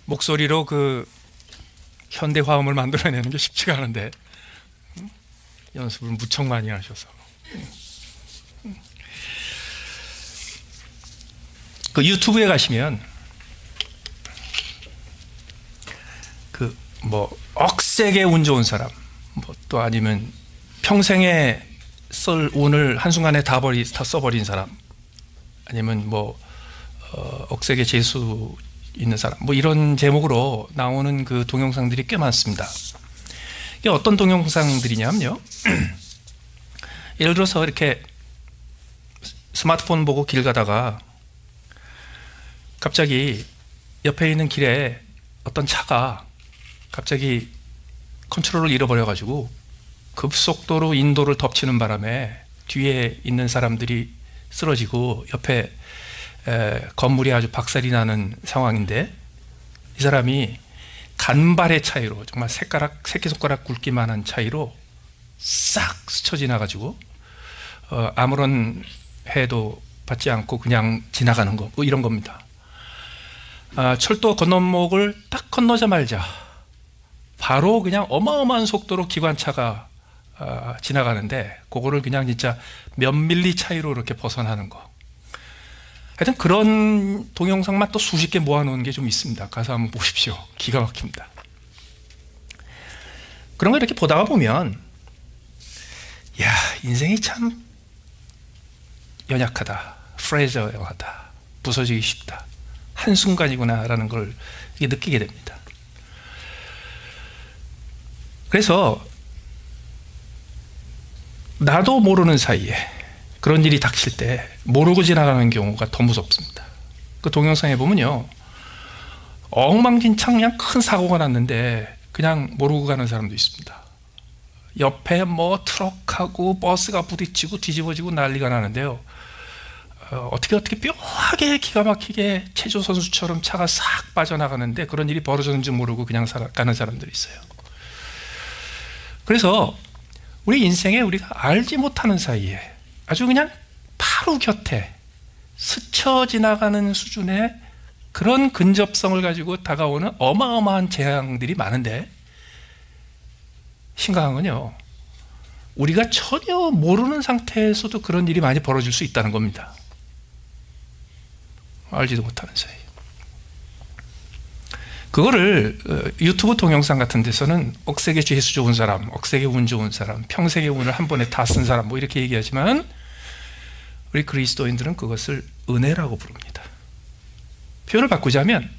목소리로 그 현대 화음을 만들어내는 게 쉽지가 않은데 연습을 무척 많이 하셔서 그 유튜브에 가시면 그 뭐 억세게 운 좋은 사람, 뭐 또 아니면 평생에 쓸 운을 한순간에 다 써버린 사람, 아니면 뭐 억세게 재수 있는 사람, 뭐 이런 제목으로 나오는 그 동영상들이 꽤 많습니다. 이게 어떤 동영상들이냐면요, 예를 들어서 이렇게 스마트폰 보고 길 가다가 갑자기 옆에 있는 길에 어떤 차가 갑자기 컨트롤을 잃어버려 가지고 급속도로 인도를 덮치는 바람에 뒤에 있는 사람들이 쓰러지고 옆에 건물이 아주 박살이 나는 상황인데, 이 사람이 간발의 차이로, 정말 새끼손가락 굵기만한 차이로 싹 스쳐 지나가지고 아무런 해도 받지 않고 그냥 지나가는 거, 뭐 이런 겁니다. 철도 건너목을 딱 건너자마자 바로 그냥 어마어마한 속도로 기관차가 지나가는데, 그거를 그냥 진짜 몇 밀리 차이로 이렇게 벗어나는 거. 하여튼 그런 동영상만 또 수십 개 모아놓은 게 좀 있습니다. 가서 한번 보십시오. 기가 막힙니다. 그런 거 이렇게 보다가 보면, 야, 인생이 참 연약하다, 프레저하다, 부서지기 쉽다, 한순간이구나 라는 걸 느끼게 됩니다. 그래서 나도 모르는 사이에 그런 일이 닥칠 때 모르고 지나가는 경우가 더 무섭습니다. 그 동영상에 보면요, 엉망진창 그냥 큰 사고가 났는데 그냥 모르고 가는 사람도 있습니다. 옆에 뭐 트럭하고 버스가 부딪히고 뒤집어지고 난리가 나는데요, 어떻게 묘하게 기가 막히게 체조 선수처럼 차가 싹 빠져나가는데 그런 일이 벌어졌는지 모르고 그냥 가는 사람들이 있어요. 그래서 우리 인생에 우리가 알지 못하는 사이에 아주 그냥 바로 곁에 스쳐 지나가는 수준의 그런 근접성을 가지고 다가오는 어마어마한 재앙들이 많은데, 심각한 건요, 우리가 전혀 모르는 상태에서도 그런 일이 많이 벌어질 수 있다는 겁니다. 알지도 못하는 사이. 그거를 유튜브 동영상 같은 데서는 억세게 재수 좋은 사람, 억세게 운 좋은 사람, 평생의 운을 한 번에 다 쓴 사람, 뭐 이렇게 얘기하지만 우리 그리스도인들은 그것을 은혜라고 부릅니다. 표현을 바꾸자면,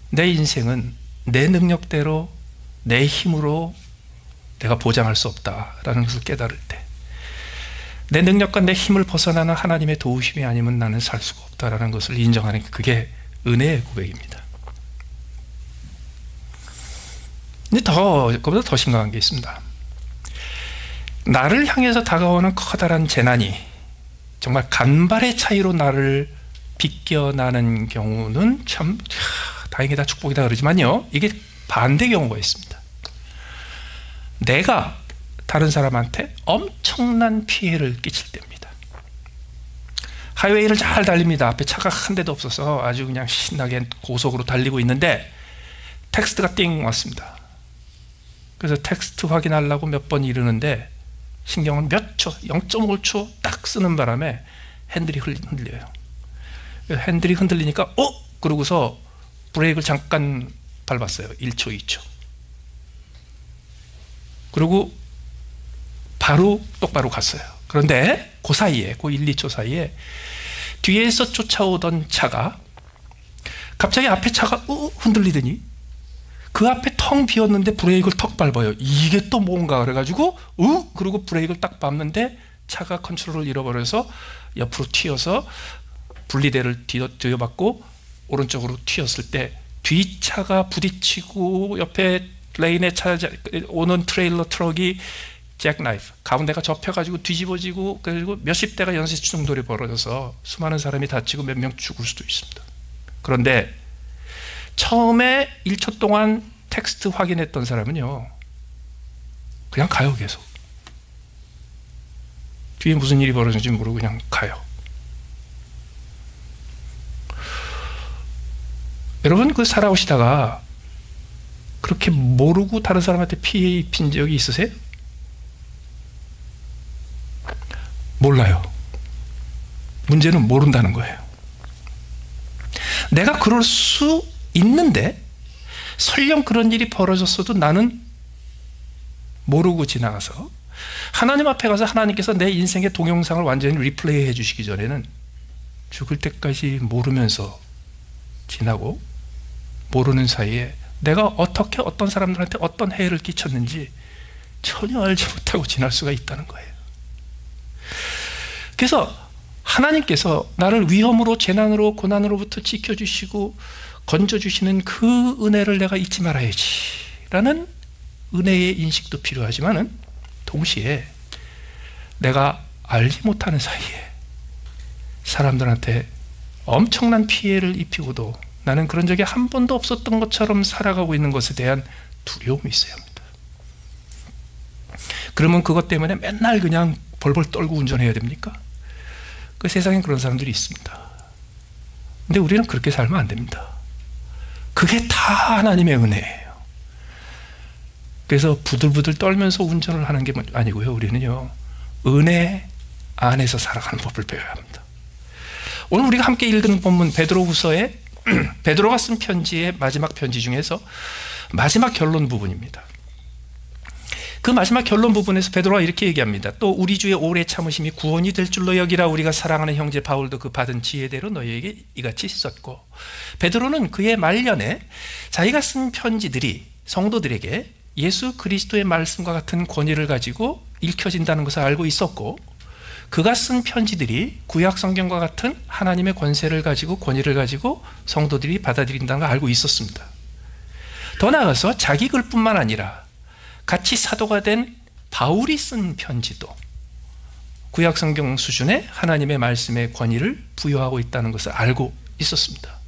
내 인생은 내 능력대로, 내 힘으로 내가 보장할 수 없다라는 것을 깨달을 때, 내 능력과 내 힘을 벗어나는 하나님의 도우심이 아니면 나는 살 수가 없다라는 것을 인정하는, 그게 은혜의 고백입니다. 근데 그보다 더 심각한 게 있습니다. 나를 향해서 다가오는 커다란 재난이 정말 간발의 차이로 나를 비껴나는 경우는 참 다행이다, 축복이다 그러지만요, 이게 반대 경우가 있습니다. 내가 다른 사람한테 엄청난 피해를 끼칠 때입니다. 하이웨이를 잘 달립니다. 앞에 차가 한 대도 없어서 아주 그냥 신나게 고속으로 달리고 있는데 텍스트가 띵 왔습니다. 그래서 텍스트 확인하려고 몇 번 이르는데 신경은 몇 초, 0.5초 딱 쓰는 바람에 핸들이 흔들려요. 핸들이 흔들리니까 그러고서 브레이크를 잠깐 밟았어요. 1초, 2초. 그리고 바로 똑바로 갔어요. 그런데 그 사이에, 그 1, 2초 사이에 뒤에서 쫓아오던 차가 갑자기 앞에 차가 흔들리더니 그 앞에 텅 비었는데 브레이크를 턱 밟아요. 이게 또 뭔가 그래가지고 그리고 브레이크를 딱 밟는데 차가 컨트롤을 잃어버려서 옆으로 튀어서 분리대를 뒤어받고 오른쪽으로 튀었을 때 뒷차가 부딪히고 옆에 레인에 오는 트레일러 트럭이 잭나이프, 가운데가 접혀가지고 뒤집어지고, 그리고 몇십 대가 연쇄 충돌이 벌어져서 수많은 사람이 다치고 몇 명 죽을 수도 있습니다. 그런데 처음에 1초 동안 텍스트 확인했던 사람은요, 그냥 가요. 계속 뒤에 무슨 일이 벌어졌는지 모르고 그냥 가요. 여러분 그 살아오시다가 그렇게 모르고 다른 사람한테 피해 입힌 적이 있으세요? 몰라요. 문제는 모른다는 거예요. 내가 그럴 수 있는데 설령 그런 일이 벌어졌어도 나는 모르고 지나가서 하나님 앞에 가서 하나님께서 내 인생의 동영상을 완전히 리플레이 해 주시기 전에는 죽을 때까지 모르면서 지나고, 모르는 사이에 내가 어떻게 어떤 사람들한테 어떤 해를 끼쳤는지 전혀 알지 못하고 지날 수가 있다는 거예요. 그래서 하나님께서 나를 위험으로, 재난으로, 고난으로부터 지켜주시고 건져주시는 그 은혜를 내가 잊지 말아야지 라는 은혜의 인식도 필요하지만은 동시에 내가 알지 못하는 사이에 사람들한테 엄청난 피해를 입히고도 나는 그런 적이 한 번도 없었던 것처럼 살아가고 있는 것에 대한 두려움이 있어야 합니다. 그러면 그것 때문에 맨날 그냥 벌벌 떨고 운전해야 됩니까? 그 세상엔 그런 사람들이 있습니다. 근데 우리는 그렇게 살면 안 됩니다. 그게 다 하나님의 은혜예요. 그래서 부들부들 떨면서 운전을 하는 게 아니고요. 우리는요, 은혜 안에서 살아가는 법을 배워야 합니다. 오늘 우리가 함께 읽은 본문 베드로후서의 베드로가 쓴 편지의 마지막 편지 중에서 마지막 결론 부분입니다. 그 마지막 결론 부분에서 베드로가 이렇게 얘기합니다. 또 우리 주의 오래 참으심이 구원이 될 줄로 여기라. 우리가 사랑하는 형제 바울도 그 받은 지혜대로 너희에게 이같이 썼고. 베드로는 그의 말년에 자기가 쓴 편지들이 성도들에게 예수 그리스도의 말씀과 같은 권위를 가지고 읽혀진다는 것을 알고 있었고, 그가 쓴 편지들이 구약 성경과 같은 하나님의 권세를 가지고 권위를 가지고 성도들이 받아들인다는 걸 알고 있었습니다. 더 나아가서 자기 글뿐만 아니라 같이 사도가 된 바울이 쓴 편지도 구약 성경 수준의 하나님의 말씀의 권위를 부여하고 있다는 것을 알고 있었습니다.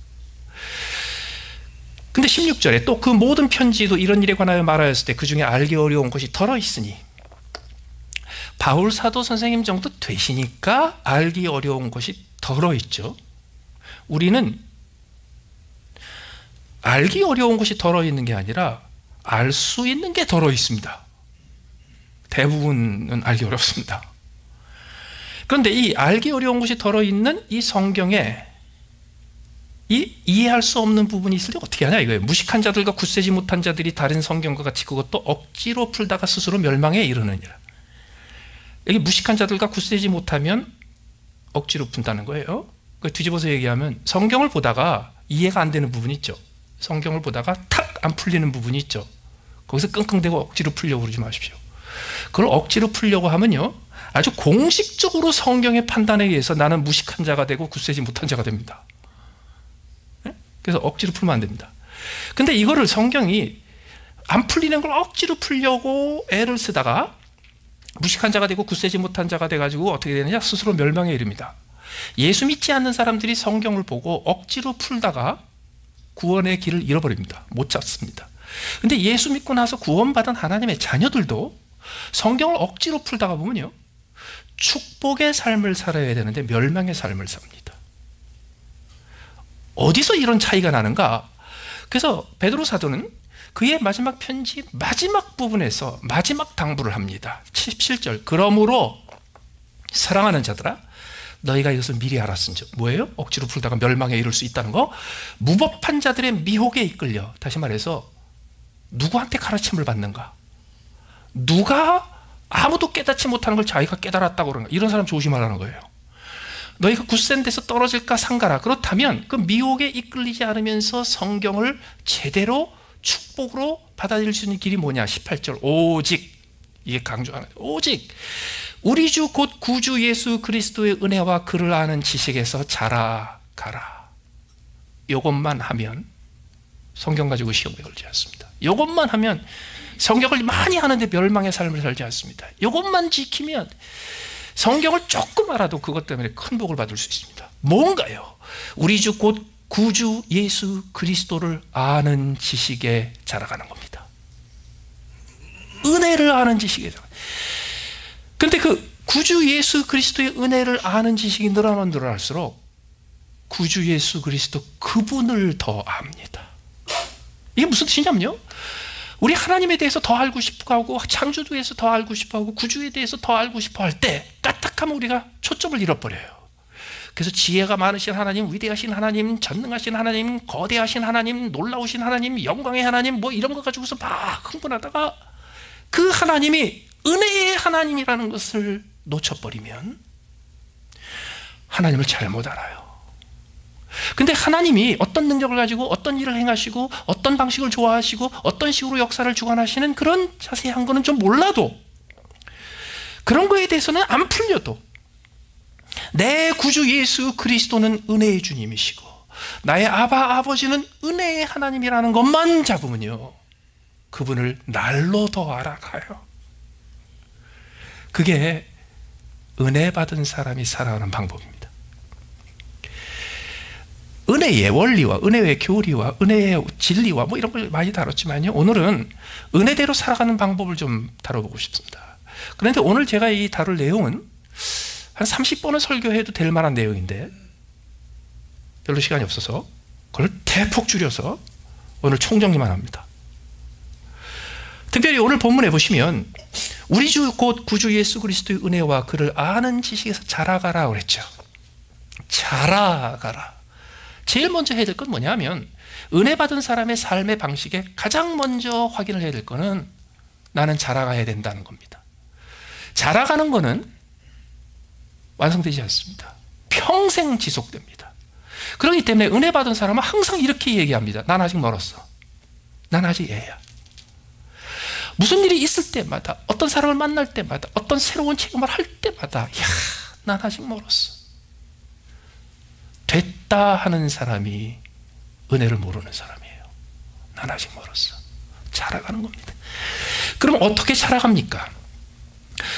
근데 16절에 또 그 모든 편지도 이런 일에 관하여 말하였을 때 그 중에 알기 어려운 것이 덜어 있으니, 바울 사도 선생님 정도 되시니까 알기 어려운 것이 덜어 있죠. 우리는 알기 어려운 것이 덜어 있는 게 아니라 알 수 있는 게 덜어 있습니다. 대부분은 알기 어렵습니다. 그런데 이 알기 어려운 것이 덜어 있는 이 성경에 이 이해할 수 없는 부분이 있을 때 어떻게 하냐 이거예요. 무식한 자들과 굳세지 못한 자들이 다른 성경과 같이 그것도 억지로 풀다가 스스로 멸망에 이르느니라. 여기 무식한 자들과 굳세지 못하면 억지로 푼다는 거예요. 뒤집어서 얘기하면 성경을 보다가 이해가 안 되는 부분이 있죠. 성경을 보다가 탁 안 풀리는 부분이 있죠. 거기서 끙끙대고 억지로 풀려고 그러지 마십시오. 그걸 억지로 풀려고 하면요, 아주 공식적으로 성경의 판단에 의해서 나는 무식한 자가 되고 굳세지 못한 자가 됩니다. 그래서 억지로 풀면 안 됩니다. 근데 이거를 성경이 안 풀리는 걸 억지로 풀려고 애를 쓰다가 무식한 자가 되고 굳세지 못한 자가 돼가지고 어떻게 되느냐, 스스로 멸망에 이릅니다. 예수 믿지 않는 사람들이 성경을 보고 억지로 풀다가 구원의 길을 잃어버립니다. 못 잡습니다. 근데 예수 믿고 나서 구원받은 하나님의 자녀들도 성경을 억지로 풀다가 보면요, 축복의 삶을 살아야 되는데 멸망의 삶을 삽니다. 어디서 이런 차이가 나는가? 그래서 베드로 사도는 그의 마지막 편지 마지막 부분에서 마지막 당부를 합니다. 17절. 그러므로 사랑하는 자들아, 너희가 이것을 미리 알았은즉. 뭐예요? 억지로 풀다가 멸망에 이를 수 있다는 거. 무법한 자들의 미혹에 이끌려, 다시 말해서 누구한테 가르침을 받는가? 누가 아무도 깨닫지 못하는 걸 자기가 깨달았다고 그러는가? 이런 사람 조심하라는 거예요. 너희가 굳센 데서 떨어질까 상가라. 그렇다면 그 미혹에 이끌리지 않으면서 성경을 제대로 축복으로 받아들일 수 있는 길이 뭐냐? 18절. 오직, 이게 강조하는 거예요. 오직 우리 주 곧 구주 예수 그리스도의 은혜와 그를 아는 지식에서 자라가라. 이것만 하면 성경 가지고 시험에 걸지 않습니다. 이것만 하면 성경을 많이 하는데 멸망의 삶을 살지 않습니다. 이것만 지키면 성경을 조금 알아도 그것 때문에 큰 복을 받을 수 있습니다. 뭔가요? 우리 주 곧 구주 예수 그리스도를 아는 지식에 자라가는 겁니다. 은혜를 아는 지식에 자라가는. 근데 그 구주 예수 그리스도의 은혜를 아는 지식이 늘어나면 늘어날수록 구주 예수 그리스도 그분을 더 압니다. 이게 무슨 뜻이냐면요, 우리 하나님에 대해서 더 알고 싶어하고 창조주에 대해서 더 알고 싶어하고 구주에 대해서 더 알고 싶어할 때 까딱하면 우리가 초점을 잃어버려요. 그래서 지혜가 많으신 하나님, 위대하신 하나님, 전능하신 하나님, 거대하신 하나님, 놀라우신 하나님, 영광의 하나님, 뭐 이런 거 가지고서 막 흥분하다가 그 하나님이 은혜의 하나님이라는 것을 놓쳐버리면 하나님을 잘못 알아요. 근데 하나님이 어떤 능력을 가지고 어떤 일을 행하시고 어떤 방식을 좋아하시고 어떤 식으로 역사를 주관하시는 그런 자세한 거는 좀 몰라도, 그런 거에 대해서는 안 풀려도 내 구주 예수 그리스도는 은혜의 주님이시고 나의 아버지는 은혜의 하나님이라는 것만 잡으면요, 그분을 날로 더 알아가요. 그게 은혜 받은 사람이 살아가는 방법입니다. 은혜의 원리와 은혜의 교리와 은혜의 진리와 뭐 이런 걸 많이 다뤘지만요, 오늘은 은혜대로 살아가는 방법을 좀 다뤄보고 싶습니다. 그런데 오늘 제가 이 다룰 내용은 한 30번은 설교해도 될 만한 내용인데 별로 시간이 없어서 그걸 대폭 줄여서 오늘 총정리만 합니다. 특별히 오늘 본문에 보시면 우리 주 곧 구주 예수 그리스도의 은혜와 그를 아는 지식에서 자라가라 그랬죠. 자라가라. 제일 먼저 해야 될 건 뭐냐면, 은혜 받은 사람의 삶의 방식에 가장 먼저 확인을 해야 될 거는 나는 자라가야 된다는 겁니다. 자라가는 거는 완성되지 않습니다. 평생 지속됩니다. 그렇기 때문에 은혜 받은 사람은 항상 이렇게 얘기합니다. 난 아직 멀었어. 난 아직 애야. 무슨 일이 있을 때마다, 어떤 사람을 만날 때마다, 어떤 새로운 체험을 할 때마다, 야, 난 아직 멀었어. 됐다 하는 사람이 은혜를 모르는 사람이에요. 난 아직 멀었어. 자라가는 겁니다. 그럼 어떻게 자라갑니까?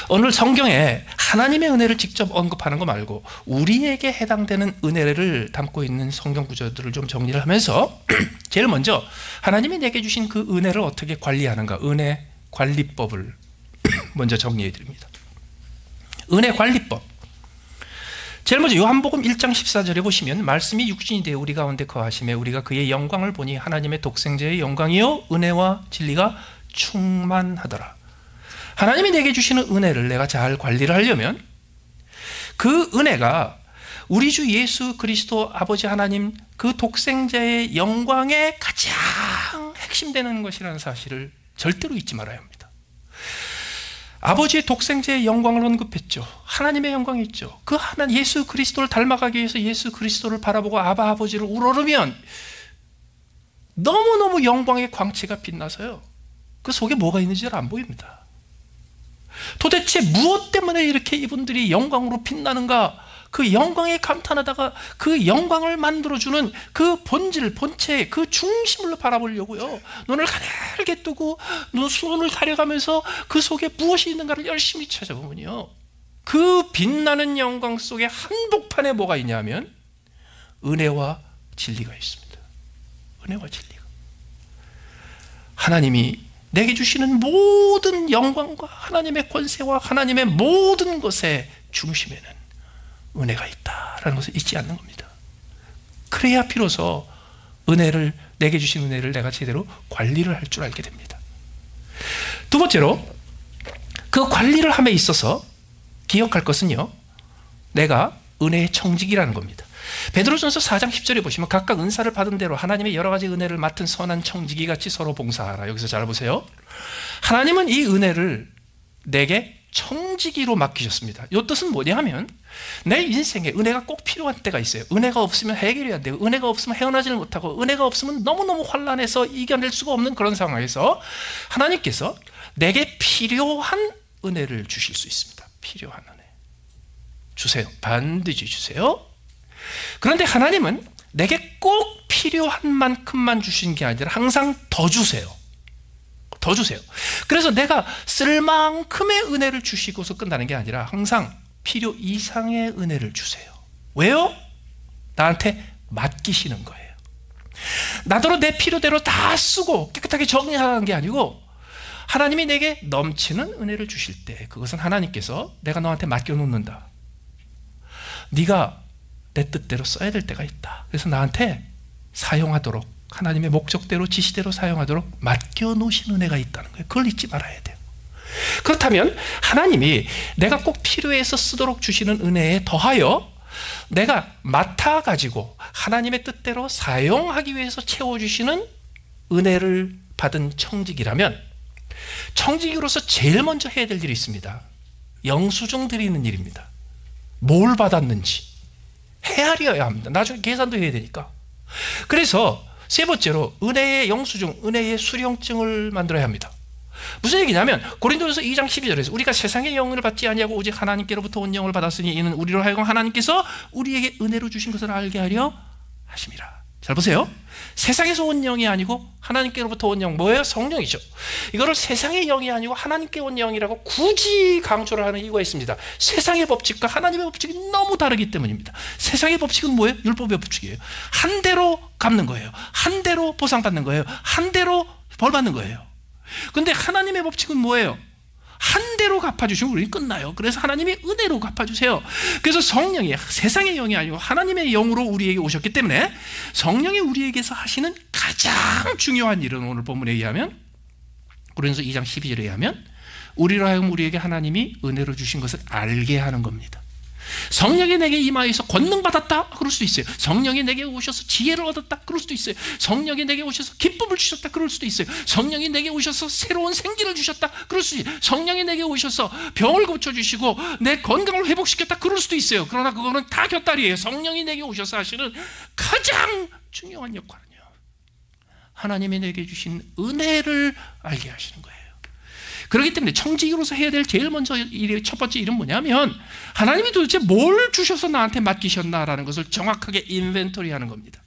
오늘 성경에 하나님의 은혜를 직접 언급하는 거 말고 우리에게 해당되는 은혜를 담고 있는 성경 구절들을 좀 정리를 하면서 제일 먼저 하나님이 내게 주신 그 은혜를 어떻게 관리하는가, 은혜 관리법을 먼저 정리해 드립니다. 은혜 관리법. 제일 먼저 요한복음 1장 14절에 보시면, 말씀이 육신이 되어 우리 가운데 거하심에 우리가 그의 영광을 보니 하나님의 독생자의 영광이요 은혜와 진리가 충만하더라. 하나님이 내게 주시는 은혜를 내가 잘 관리를 하려면 그 은혜가 우리 주 예수 그리스도 아버지 하나님 그 독생자의 영광의 가장 핵심되는 것이라는 사실을 절대로 잊지 말아야 합니다. 아버지의 독생자의 영광을 언급했죠. 하나님의 영광이 있죠. 그 하나님 예수 그리스도를 닮아가기 위해서 예수 그리스도를 바라보고 아버지를 우러르면 너무너무 영광의 광채가 빛나서요, 그 속에 뭐가 있는지 안 보입니다. 도대체 무엇 때문에 이렇게 이분들이 영광으로 빛나는가, 그 영광에 감탄하다가 그 영광을 만들어주는 그 본질, 본체, 그 중심을 바라보려고요, 눈을 가늘게 뜨고 손을 가려가면서 그 속에 무엇이 있는가를 열심히 찾아보면요, 그 빛나는 영광 속에 한복판에 뭐가 있냐면 은혜와 진리가 있습니다. 은혜와 진리가. 하나님이 내게 주시는 모든 영광과 하나님의 권세와 하나님의 모든 것의 중심에는 은혜가 있다라는 것을 잊지 않는 겁니다. 그래야 비로소 은혜를, 내게 주신 은혜를 내가 제대로 관리를 할 줄 알게 됩니다. 두 번째로, 그 관리를 함에 있어서 기억할 것은요, 내가 은혜의 청직이라는 겁니다. 베드로전서 4장 10절에 보시면 각각 은사를 받은 대로 하나님의 여러 가지 은혜를 맡은 선한 청지기 같이 서로 봉사하라. 여기서 잘 보세요. 하나님은 이 은혜를 내게 청지기로 맡기셨습니다. 이 뜻은 뭐냐 하면, 내 인생에 은혜가 꼭 필요한 때가 있어요. 은혜가 없으면 해결이 안 되고, 은혜가 없으면 헤어나지를 못하고, 은혜가 없으면 너무너무 환난해서 이겨낼 수가 없는 그런 상황에서 하나님께서 내게 필요한 은혜를 주실 수 있습니다. 필요한 은혜 주세요. 반드시 주세요. 그런데 하나님은 내게 꼭 필요한 만큼만 주신 게 아니라 항상 더 주세요. 더 주세요. 그래서 내가 쓸 만큼의 은혜를 주시고서 끝나는 게 아니라 항상 필요 이상의 은혜를 주세요. 왜요? 나한테 맡기시는 거예요. 나더러 내 필요대로 다 쓰고 깨끗하게 정리하는 게 아니고, 하나님이 내게 넘치는 은혜를 주실 때 그것은 하나님께서 내가 너한테 맡겨놓는다, 네가 내 뜻대로 써야 될 때가 있다. 그래서 나한테 사용하도록, 하나님의 목적대로 지시대로 사용하도록 맡겨놓으신 은혜가 있다는 거예요. 그걸 잊지 말아야 돼요. 그렇다면 하나님이 내가 꼭 필요해서 쓰도록 주시는 은혜에 더하여 내가 맡아가지고 하나님의 뜻대로 사용하기 위해서 채워주시는 은혜를 받은 청지기라면, 청지기로서 제일 먼저 해야 될 일이 있습니다. 영수증 드리는 일입니다. 뭘 받았는지 헤아려야 합니다. 나중에 계산도 해야 되니까. 그래서 세 번째로 은혜의 영수증, 은혜의 수령증을 만들어야 합니다. 무슨 얘기냐면 고린도전서 2장 12절에서 우리가 세상의 영을 받지 아니하고 오직 하나님께로부터 온 영을 받았으니 이는 우리로 하여금 하나님께서 우리에게 은혜로 주신 것을 알게 하려 하심이라. 잘 보세요. 세상에서 온 영이 아니고 하나님께로부터 온 영, 뭐예요? 성령이죠. 이거를 세상의 영이 아니고 하나님께 온 영이라고 굳이 강조를 하는 이유가 있습니다. 세상의 법칙과 하나님의 법칙이 너무 다르기 때문입니다. 세상의 법칙은 뭐예요? 율법의 법칙이에요. 한 대로 갚는 거예요. 한 대로 보상받는 거예요. 한 대로 벌받는 거예요. 근데 하나님의 법칙은 뭐예요? 한 대로 갚아주시면 우리 끝나요. 그래서 하나님이 은혜로 갚아주세요. 그래서 성령이 세상의 영이 아니고 하나님의 영으로 우리에게 오셨기 때문에 성령이 우리에게서 하시는 가장 중요한 일은 오늘 본문에 의하면, 고린도서 2장 12절에 의하면 우리로 하여금 우리에게 하나님이 은혜로 주신 것을 알게 하는 겁니다. 성령이 내게 임하여서 권능 받았다, 그럴 수도 있어요. 성령이 내게 오셔서 지혜를 얻었다, 그럴 수도 있어요. 성령이 내게 오셔서 기쁨을 주셨다, 그럴 수도 있어요. 성령이 내게 오셔서 새로운 생기를 주셨다, 그럴 수도 있어요. 성령이 내게 오셔서 병을 고쳐주시고 내 건강을 회복시켰다, 그럴 수도 있어요. 그러나 그거는 다 곁다리예요. 성령이 내게 오셔서 하시는 가장 중요한 역할은요, 하나님이 내게 주신 은혜를 알게 하시는 거예요. 그렇기 때문에 청지기로서 해야 될 제일 먼저 첫 번째 일은 뭐냐면 하나님이 도대체 뭘 주셔서 나한테 맡기셨나라는 것을 정확하게 인벤토리하는 겁니다.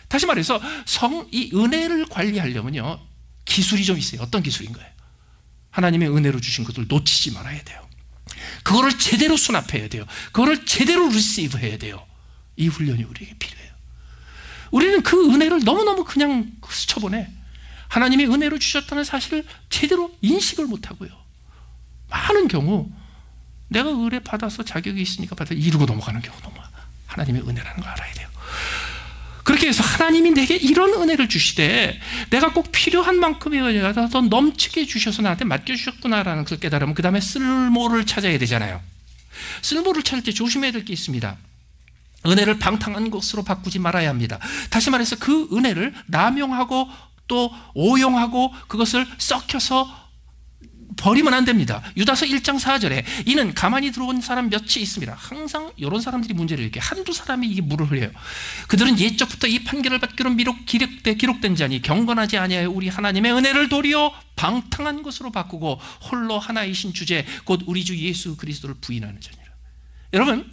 다시 말해서 이 은혜를 관리하려면요, 기술이 좀 있어요. 어떤 기술인 거예요? 하나님의 은혜로 주신 것을 놓치지 말아야 돼요. 그거를 제대로 수납해야 돼요. 그거를 제대로 리시브 해야 돼요. 이 훈련이 우리에게 필요해요. 우리는 그 은혜를 너무너무 그냥 스쳐보내. 하나님이 은혜로 주셨다는 사실을 제대로 인식을 못하고요, 많은 경우 내가 의뢰 받아서 자격이 있으니까 받아 이루고 넘어가는 경우 너무 하나님의 은혜라는 걸 알아야 돼요. 그렇게 해서 하나님이 내게 이런 은혜를 주시되 내가 꼭 필요한 만큼의 은혜가 더 넘치게 주셔서 나한테 맡겨주셨구나라는 것을 깨달으면 그 다음에 쓸모를 찾아야 되잖아요. 쓸모를 찾을 때 조심해야 될 게 있습니다. 은혜를 방탕한 것으로 바꾸지 말아야 합니다. 다시 말해서 그 은혜를 남용하고 또 오용하고 그것을 썩혀서 버리면 안 됩니다. 유다서 1장 4절에 이는 가만히 들어온 사람 몇이 있습니다. 항상 이런 사람들이 문제를 일으켜요. 한두 사람이 이게 물을 흘려요. 그들은 옛적부터 이 판결을 받기로 기록된 자니 경건하지 아니하여 우리 하나님의 은혜를 도리어 방탕한 것으로 바꾸고 홀로 하나이신 주제 곧 우리 주 예수 그리스도를 부인하는 자니라. 여러분,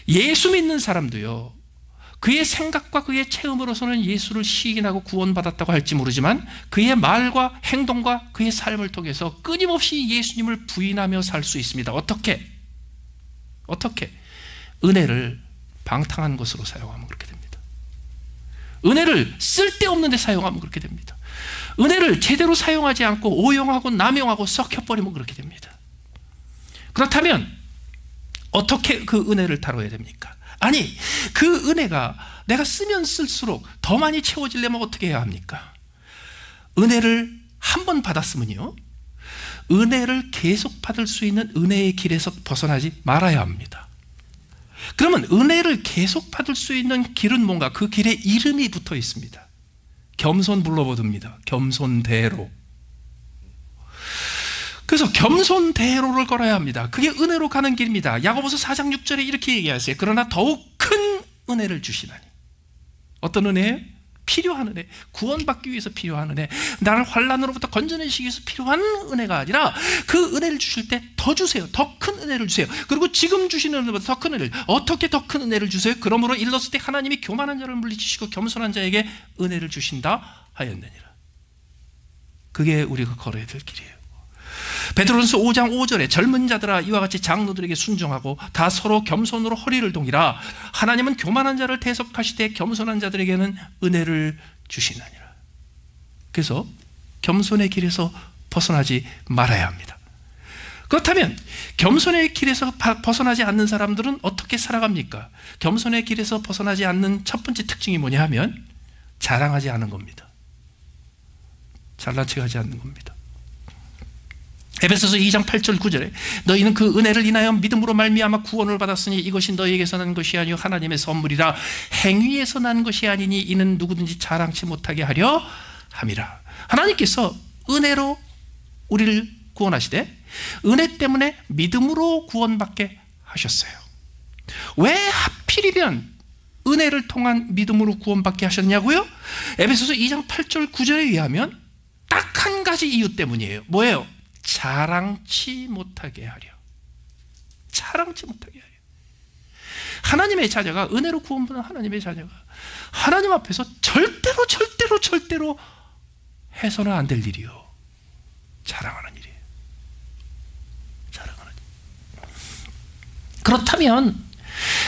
예수 믿는 사람도요, 그의 생각과 그의 체험으로서는 예수를 시인하고 구원받았다고 할지 모르지만 그의 말과 행동과 그의 삶을 통해서 끊임없이 예수님을 부인하며 살 수 있습니다. 어떻게? 은혜를 방탕한 것으로 사용하면 그렇게 됩니다. 은혜를 쓸데없는 데 사용하면 그렇게 됩니다. 은혜를 제대로 사용하지 않고 오용하고 남용하고 썩혀버리면 그렇게 됩니다. 그렇다면 어떻게 그 은혜를 다뤄야 됩니까? 아니, 그 은혜가 내가 쓰면 쓸수록 더 많이 채워지려면 어떻게 해야 합니까? 은혜를 한 번 받았으면요, 은혜를 계속 받을 수 있는 은혜의 길에서 벗어나지 말아야 합니다. 그러면 은혜를 계속 받을 수 있는 길은 뭔가? 그 길에 이름이 붙어 있습니다. 겸손 불러보듭니다. 겸손대로. 그래서 겸손대로를 걸어야 합니다. 그게 은혜로 가는 길입니다. 야고보서 4장 6절에 이렇게 얘기하세요. 그러나 더욱 큰 은혜를 주시나니. 어떤 은혜예요? 필요한 은혜, 구원받기 위해서 필요한 은혜, 나를 환난으로부터 건져내시기 위해서 필요한 은혜가 아니라 그 은혜를 주실 때 더 주세요. 더 큰 은혜를 주세요. 그리고 지금 주시는 은혜보다 더 큰 은혜를, 어떻게 더 큰 은혜를 주세요? 그러므로 일렀을 때 하나님이 교만한 자를 물리치시고 겸손한 자에게 은혜를 주신다 하였느니라. 그게 우리가 걸어야 될 길이에요. 베드로전서 5장 5절에 젊은 자들아 이와 같이 장로들에게 순종하고 다 서로 겸손으로 허리를 동이라. 하나님은 교만한 자를 대속하시되 겸손한 자들에게는 은혜를 주시느니라. 그래서 겸손의 길에서 벗어나지 말아야 합니다. 그렇다면 겸손의 길에서 벗어나지 않는 사람들은 어떻게 살아갑니까? 겸손의 길에서 벗어나지 않는 첫 번째 특징이 뭐냐 하면 자랑하지 않는 겁니다. 잘난 척하지 않는 겁니다. 에베소서 2장 8절 9절에 너희는 그 은혜를 인하여 믿음으로 말미암아 구원을 받았으니 이것이 너희에게서 난 것이 아니요 하나님의 선물이라 행위에서 난 것이 아니니 이는 누구든지 자랑치 못하게 하려 함이라. 하나님께서 은혜로 우리를 구원하시되 은혜 때문에 믿음으로 구원받게 하셨어요. 왜 하필이면 은혜를 통한 믿음으로 구원받게 하셨냐고요? 에베소서 2장 8절 9절에 의하면 딱 한 가지 이유 때문이에요. 뭐예요? 자랑치 못하게 하려. 자랑치 못하게 하려. 하나님의 자녀가, 은혜로 구원받은 하나님의 자녀가 하나님 앞에서 절대로 해서는 안 될 일이요, 자랑하는 일이에요. 자랑하는 일. 그렇다면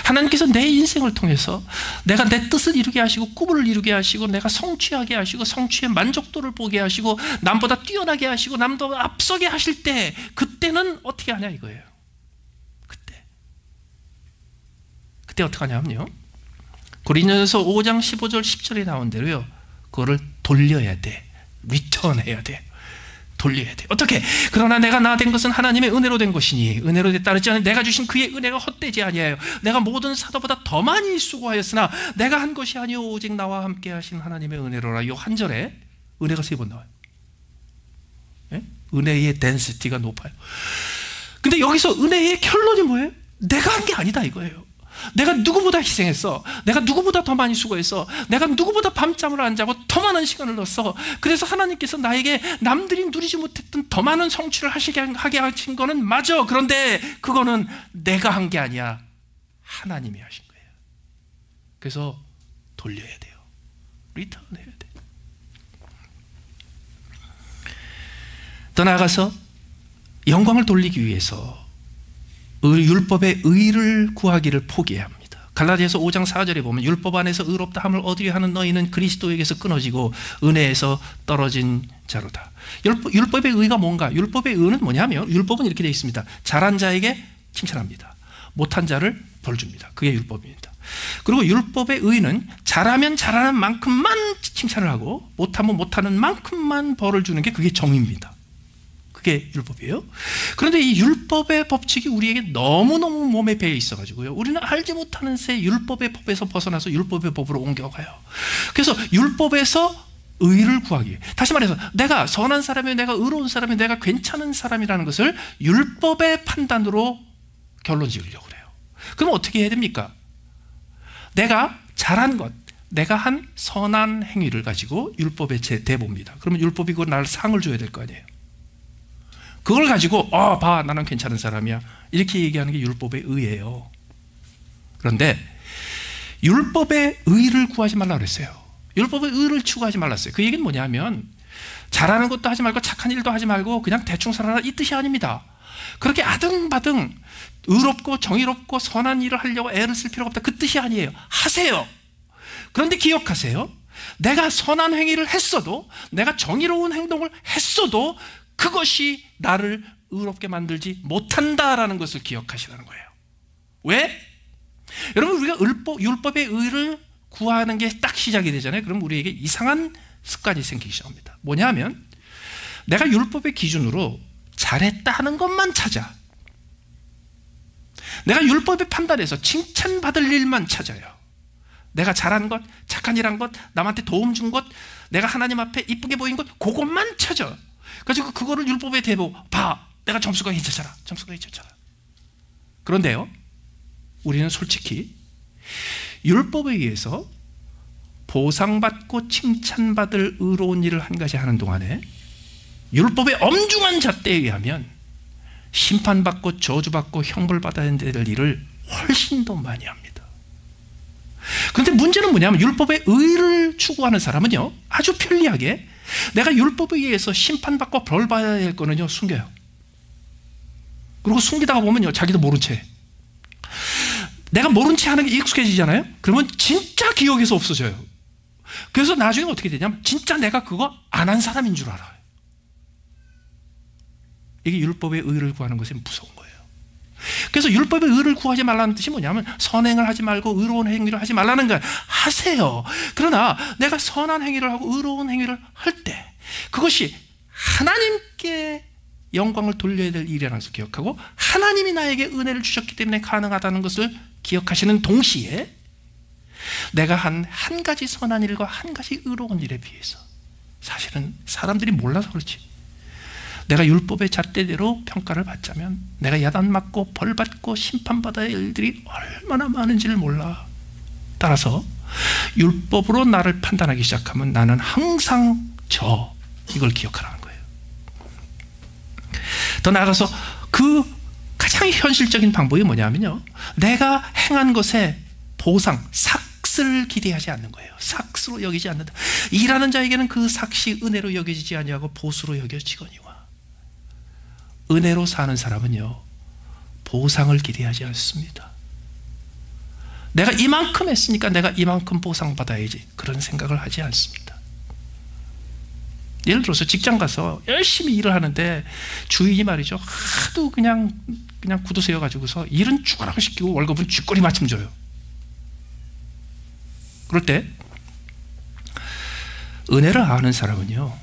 하나님께서 내 인생을 통해서 내가 내 뜻을 이루게 하시고 꿈을 이루게 하시고 내가 성취하게 하시고 성취의 만족도를 보게 하시고 남보다 뛰어나게 하시고 남보다 앞서게 하실 때 그때는 어떻게 하냐 이거예요. 그때 어떻게 하냐면요, 고린도전서 5장 15절 10절에 나온 대로요, 그거를 돌려야 돼. 리턴해야 돼. 돌려야 돼. 어떻게? 그러나 내가 나 된 것은 하나님의 은혜로 된 것이니 은혜로 됐다 그랬지 않으니 내가 주신 그의 은혜가 헛되지 아니하여 내가 모든 사도보다 더 많이 수고하였으나 내가 한 것이 아니오 오직 나와 함께 하신 하나님의 은혜로라. 이 한 절에 은혜가 3번 나와요. 예? 은혜의 덴시티가 높아요. 근데 여기서 은혜의 결론이 뭐예요? 내가 한 게 아니다 이거예요. 내가 누구보다 희생했어. 내가 누구보다 더 많이 수고했어. 내가 누구보다 밤잠을 안 자고 더 많은 시간을 넣었어. 그래서 하나님께서 나에게 남들이 누리지 못했던 더 많은 성취를 하게 하신 거는 맞아. 그런데 그거는 내가 한 게 아니야. 하나님이 하신 거예요. 그래서 돌려야 돼요. 리턴해야 돼. 더 나아가서 영광을 돌리기 위해서 율법의 의를 구하기를 포기해야 합니다. 갈라디아서 5장 4절에 보면 율법 안에서 의롭다 함을 얻으려 하는 너희는 그리스도에게서 끊어지고 은혜에서 떨어진 자로다. 율법의 의가 뭔가? 율법의 의는 뭐냐면 율법은 이렇게 되어 있습니다. 잘한 자에게 칭찬합니다. 못한 자를 벌 줍니다. 그게 율법입니다. 그리고 율법의 의는 잘하면 잘하는 만큼만 칭찬을 하고 못하면 못하는 만큼만 벌을 주는 게 그게 정의입니다. 그게 율법이에요. 그런데 이 율법의 법칙이 우리에게 너무너무 몸에 배어 있어가지고요, 우리는 알지 못하는 새 율법의 법에서 벗어나서 율법의 법으로 옮겨가요. 그래서 율법에서 의를 구하기 위해, 다시 말해서 내가 선한 사람이며 내가 의로운 사람이며 내가 괜찮은 사람이라는 것을 율법의 판단으로 결론 지으려고 그래요. 그럼 어떻게 해야 됩니까? 내가 잘한 것, 내가 한 선한 행위를 가지고 율법에 대봅니다. 그러면 율법이 그 나를 상을 줘야 될 거 아니에요. 그걸 가지고 봐, 나는 괜찮은 사람이야, 이렇게 얘기하는 게 율법의 의예요. 그런데 율법의 의를 구하지 말라 그랬어요. 율법의 의를 추구하지 말랐어요. 그 얘기는 뭐냐면 잘하는 것도 하지 말고 착한 일도 하지 말고 그냥 대충 살아라, 이 뜻이 아닙니다. 그렇게 아등바등 의롭고 정의롭고 선한 일을 하려고 애를 쓸 필요가 없다, 그 뜻이 아니에요. 하세요. 그런데 기억하세요. 내가 선한 행위를 했어도, 내가 정의로운 행동을 했어도 그것이 나를 의롭게 만들지 못한다라는 것을 기억하시라는 거예요. 왜? 여러분, 우리가 율법의 의를 구하는 게 딱 시작이 되잖아요. 그럼 우리에게 이상한 습관이 생기기 시작합니다. 뭐냐 하면 내가 율법의 기준으로 잘했다 하는 것만 찾아. 내가 율법의 판단에서 칭찬받을 일만 찾아요. 내가 잘한 것, 착한 일 한 것, 남한테 도움 준 것, 내가 하나님 앞에 이쁘게 보인 것, 그것만 찾아. 그래서 그거를 율법에 대고 봐, 내가 점수가 괜찮잖아, 점수가 괜찮잖아. 그런데요, 우리는 솔직히 율법에 의해서 보상받고 칭찬받을 의로운 일을 한 가지 하는 동안에 율법의 엄중한 잣대에 의하면 심판받고 저주받고 형벌받아야 될 일을 훨씬 더 많이 합니다. 그런데 문제는 뭐냐면 율법의 의를 추구하는 사람은요, 아주 편리하게 내가 율법에 의해서 심판받고 벌받아야 될 거는요 숨겨요. 그리고 숨기다가 보면요 자기도 모른 채, 내가 모른 채 하는 게 익숙해지잖아요. 그러면 진짜 기억에서 없어져요. 그래서 나중에 어떻게 되냐면 진짜 내가 그거 안 한 사람인 줄 알아요. 이게 율법의 의를 구하는 것이 무서운 거예요. 그래서 율법의 의를 구하지 말라는 뜻이 뭐냐면 선행을 하지 말고 의로운 행위를 하지 말라는 거예요. 하세요. 그러나 내가 선한 행위를 하고 의로운 행위를 할 때 그것이 하나님께 영광을 돌려야 될 일이라는 것을 기억하고 하나님이 나에게 은혜를 주셨기 때문에 가능하다는 것을 기억하시는 동시에 내가 한 가지 선한 일과 한 가지 의로운 일에 비해서 사실은 사람들이 몰라서 그렇지 내가 율법의 잣대대로 평가를 받자면 내가 야단맞고 벌받고 심판받아야 할 일들이 얼마나 많은지를 몰라. 따라서 율법으로 나를 판단하기 시작하면 나는 항상 이걸 기억하라는 거예요. 더 나아가서 그 가장 현실적인 방법이 뭐냐면요, 내가 행한 것에 보상, 삭스를 기대하지 않는 거예요. 삭스로 여기지 않는다. 일하는 자에게는 그 삭시 은혜로 여겨지지 아니하고 보수로 여겨지거니와. 은혜로 사는 사람은요 보상을 기대하지 않습니다. 내가 이만큼 했으니까 내가 이만큼 보상받아야지 그런 생각을 하지 않습니다. 예를 들어서 직장 가서 열심히 일을 하는데 주인이 말이죠 하도 그냥 구두 세워가지고서 일은 죽어라고 시키고 월급은 쥐꼬리 맞춤 줘요. 그럴 때 은혜를 아는 사람은요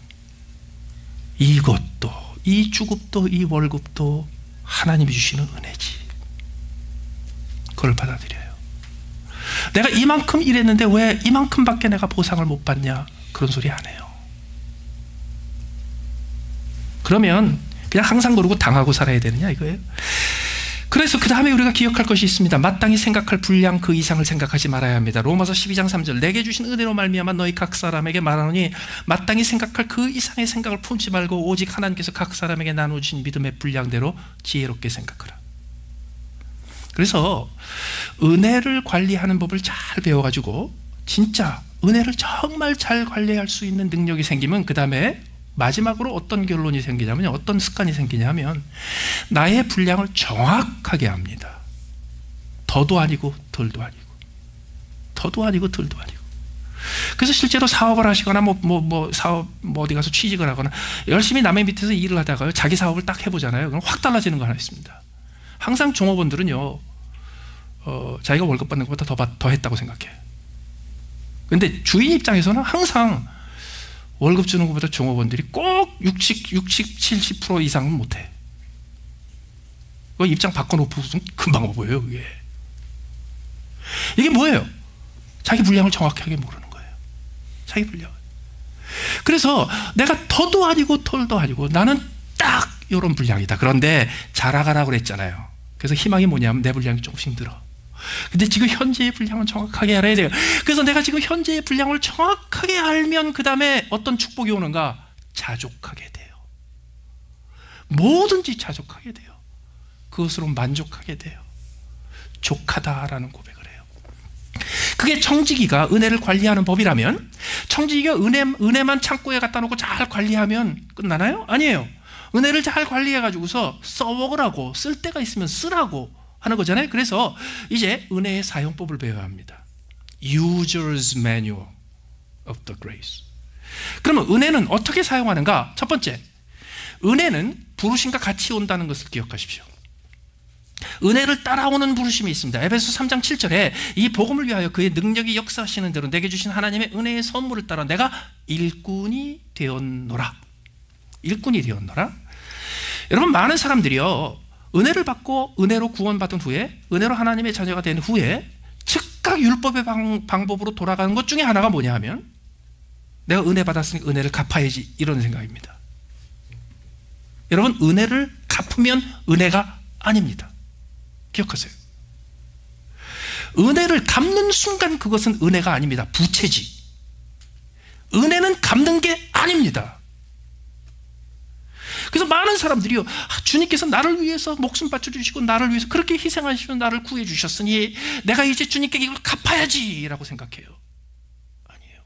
이것도 이 주급도 이 월급도 하나님이 주시는 은혜지 그걸 받아들여요. 내가 이만큼 일했는데 왜 이만큼밖에 내가 보상을 못 받냐 그런 소리 안 해요. 그러면 그냥 항상 그러고 당하고 살아야 되느냐 이거예요. 그래서 그 다음에 우리가 기억할 것이 있습니다. 마땅히 생각할 분량 그 이상을 생각하지 말아야 합니다. 로마서 12장 3절 내게 주신 은혜로 말미암아 너희 각 사람에게 말하노니 마땅히 생각할 그 이상의 생각을 품지 말고 오직 하나님께서 각 사람에게 나눠주신 믿음의 분량대로 지혜롭게 생각하라. 그래서 은혜를 관리하는 법을 잘 배워가지고 진짜 은혜를 정말 잘 관리할 수 있는 능력이 생기면 그 다음에 마지막으로 어떤 결론이 생기냐면 어떤 습관이 생기냐면 나의 분량을 정확하게 합니다. 더도 아니고 덜도 아니고 더도 아니고 덜도 아니고. 그래서 실제로 사업을 하시거나 사업 어디 가서 취직을 하거나 열심히 남의 밑에서 일을 하다가요 자기 사업을 딱 해보잖아요. 그럼 확 달라지는 거 하나 있습니다. 항상 종업원들은요 자기가 월급 받는 것보다 더 했다고 생각해요. 근데 주인 입장에서는 항상 월급 주는 것보다 종업원들이 꼭 60, 70% 이상은 못해. 입장 바꿔놓고 금방 보여요. 이게 뭐예요? 자기 분량을 정확하게 모르는 거예요. 자기 분량을. 그래서 내가 더도 아니고 덜도 아니고 나는 딱 이런 분량이다. 그런데 자라가라고 그랬잖아요. 그래서 희망이 뭐냐면 내 분량이 조금씩 늘어. 근데 지금 현재의 분량은 정확하게 알아야 돼요. 그래서 내가 지금 현재의 분량을 정확하게 알면 그 다음에 어떤 축복이 오는가? 자족하게 돼요. 뭐든지 자족하게 돼요. 그것으로 만족하게 돼요. 족하다라는 고백을 해요. 그게 청지기가 은혜를 관리하는 법이라면 청지기가 은혜만 창고에 갖다 놓고 잘 관리하면 끝나나요? 아니에요. 은혜를 잘 관리해가지고서 써먹으라고 쓸 때가 있으면 쓰라고 하는 거잖아요. 그래서 이제 은혜의 사용법을 배워야 합니다. User's Manual of the Grace. 그러면 은혜는 어떻게 사용하는가? 첫 번째, 은혜는 부르심과 같이 온다는 것을 기억하십시오. 은혜를 따라오는 부르심이 있습니다. 에베소 3장 7절에 이 복음을 위하여 그의 능력이 역사하시는 대로 내게 주신 하나님의 은혜의 선물을 따라 내가 일꾼이 되었노라. 일꾼이 되었노라. 여러분 많은 사람들이요 은혜를 받고 은혜로 구원받은 후에 은혜로 하나님의 자녀가 된 후에 즉각 율법의 방법으로 돌아가는 것 중에 하나가 뭐냐 하면 내가 은혜 받았으니까 은혜를 갚아야지 이런 생각입니다. 여러분 은혜를 갚으면 은혜가 아닙니다. 기억하세요. 은혜를 갚는 순간 그것은 은혜가 아닙니다. 부채지. 은혜는 갚는 게 아닙니다. 그래서 많은 사람들이요 주님께서 나를 위해서 목숨 바쳐주시고 나를 위해서 그렇게 희생하시며 나를 구해주셨으니 내가 이제 주님께 이걸 갚아야지 라고 생각해요. 아니에요.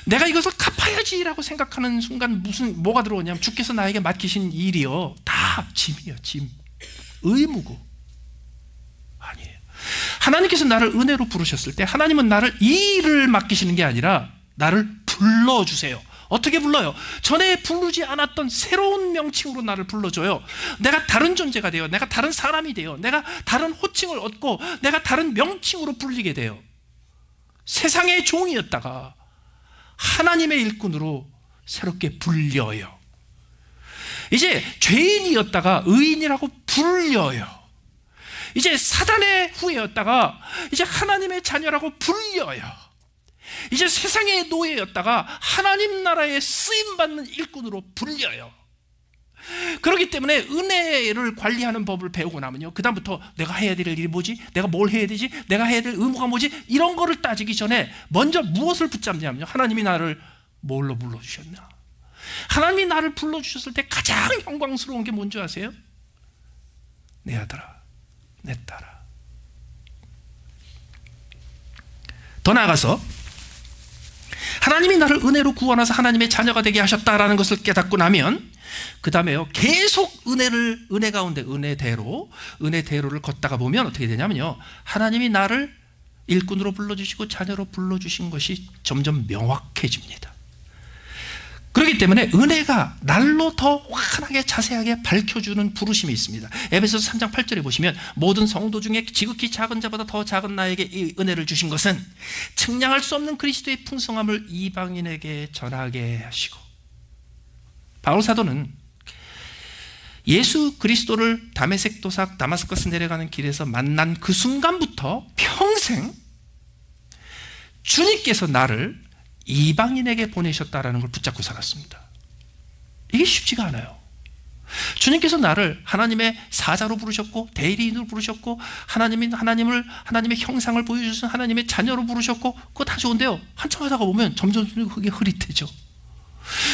내가 이것을 갚아야지 라고 생각하는 순간 뭐가 들어오냐면 주께서 나에게 맡기신 일이요 다 짐이에요. 짐. 의무고. 아니에요. 하나님께서 나를 은혜로 부르셨을 때 하나님은 나를 이 일을 맡기시는 게 아니라 나를 불러주세요. 어떻게 불러요? 전에 부르지 않았던 새로운 명칭으로 나를 불러줘요. 내가 다른 존재가 돼요. 내가 다른 사람이 돼요. 내가 다른 호칭을 얻고 내가 다른 명칭으로 불리게 돼요. 세상의 종이었다가 하나님의 일꾼으로 새롭게 불려요. 이제 죄인이었다가 의인이라고 불려요. 이제 사단의 후예였다가 이제 하나님의 자녀라고 불려요. 이제 세상의 노예였다가 하나님 나라에 쓰임받는 일꾼으로 불려요. 그렇기 때문에 은혜를 관리하는 법을 배우고 나면요, 그 다음부터 내가 해야 될 일이 뭐지? 내가 뭘 해야 되지? 내가 해야 될 의무가 뭐지? 이런 거를 따지기 전에 먼저 무엇을 붙잡냐면요, 하나님이 나를 뭘로 불러주셨나? 하나님이 나를 불러주셨을 때 가장 영광스러운 게 뭔지 아세요? 내 아들아, 내 딸아. 더 나아가서 하나님이 나를 은혜로 구원하사 하나님의 자녀가 되게 하셨다라는 것을 깨닫고 나면 그 다음에요, 계속 은혜 가운데 은혜대로를 걷다가 보면 어떻게 되냐면요, 하나님이 나를 일꾼으로 불러주시고 자녀로 불러주신 것이 점점 명확해집니다. 그렇기 때문에 은혜가 날로 더 환하게 자세하게 밝혀주는 부르심이 있습니다. 에베소서 3장 8절에 보시면 모든 성도 중에 지극히 작은 자보다 더 작은 나에게 이 은혜를 주신 것은 측량할 수 없는 그리스도의 풍성함을 이방인에게 전하게 하시고, 바울 사도는 예수 그리스도를 다메섹 도삭 다마스커스 내려가는 길에서 만난 그 순간부터 평생 주님께서 나를 이방인에게 보내셨다라는 걸 붙잡고 살았습니다. 이게 쉽지가 않아요. 주님께서 나를 하나님의 사자로 부르셨고 대리인으로 부르셨고 하나님의 형상을 보여주신 하나님의 자녀로 부르셨고, 그거 다 좋은데요, 한참 하다가 보면 점점 그게 흐릿해져.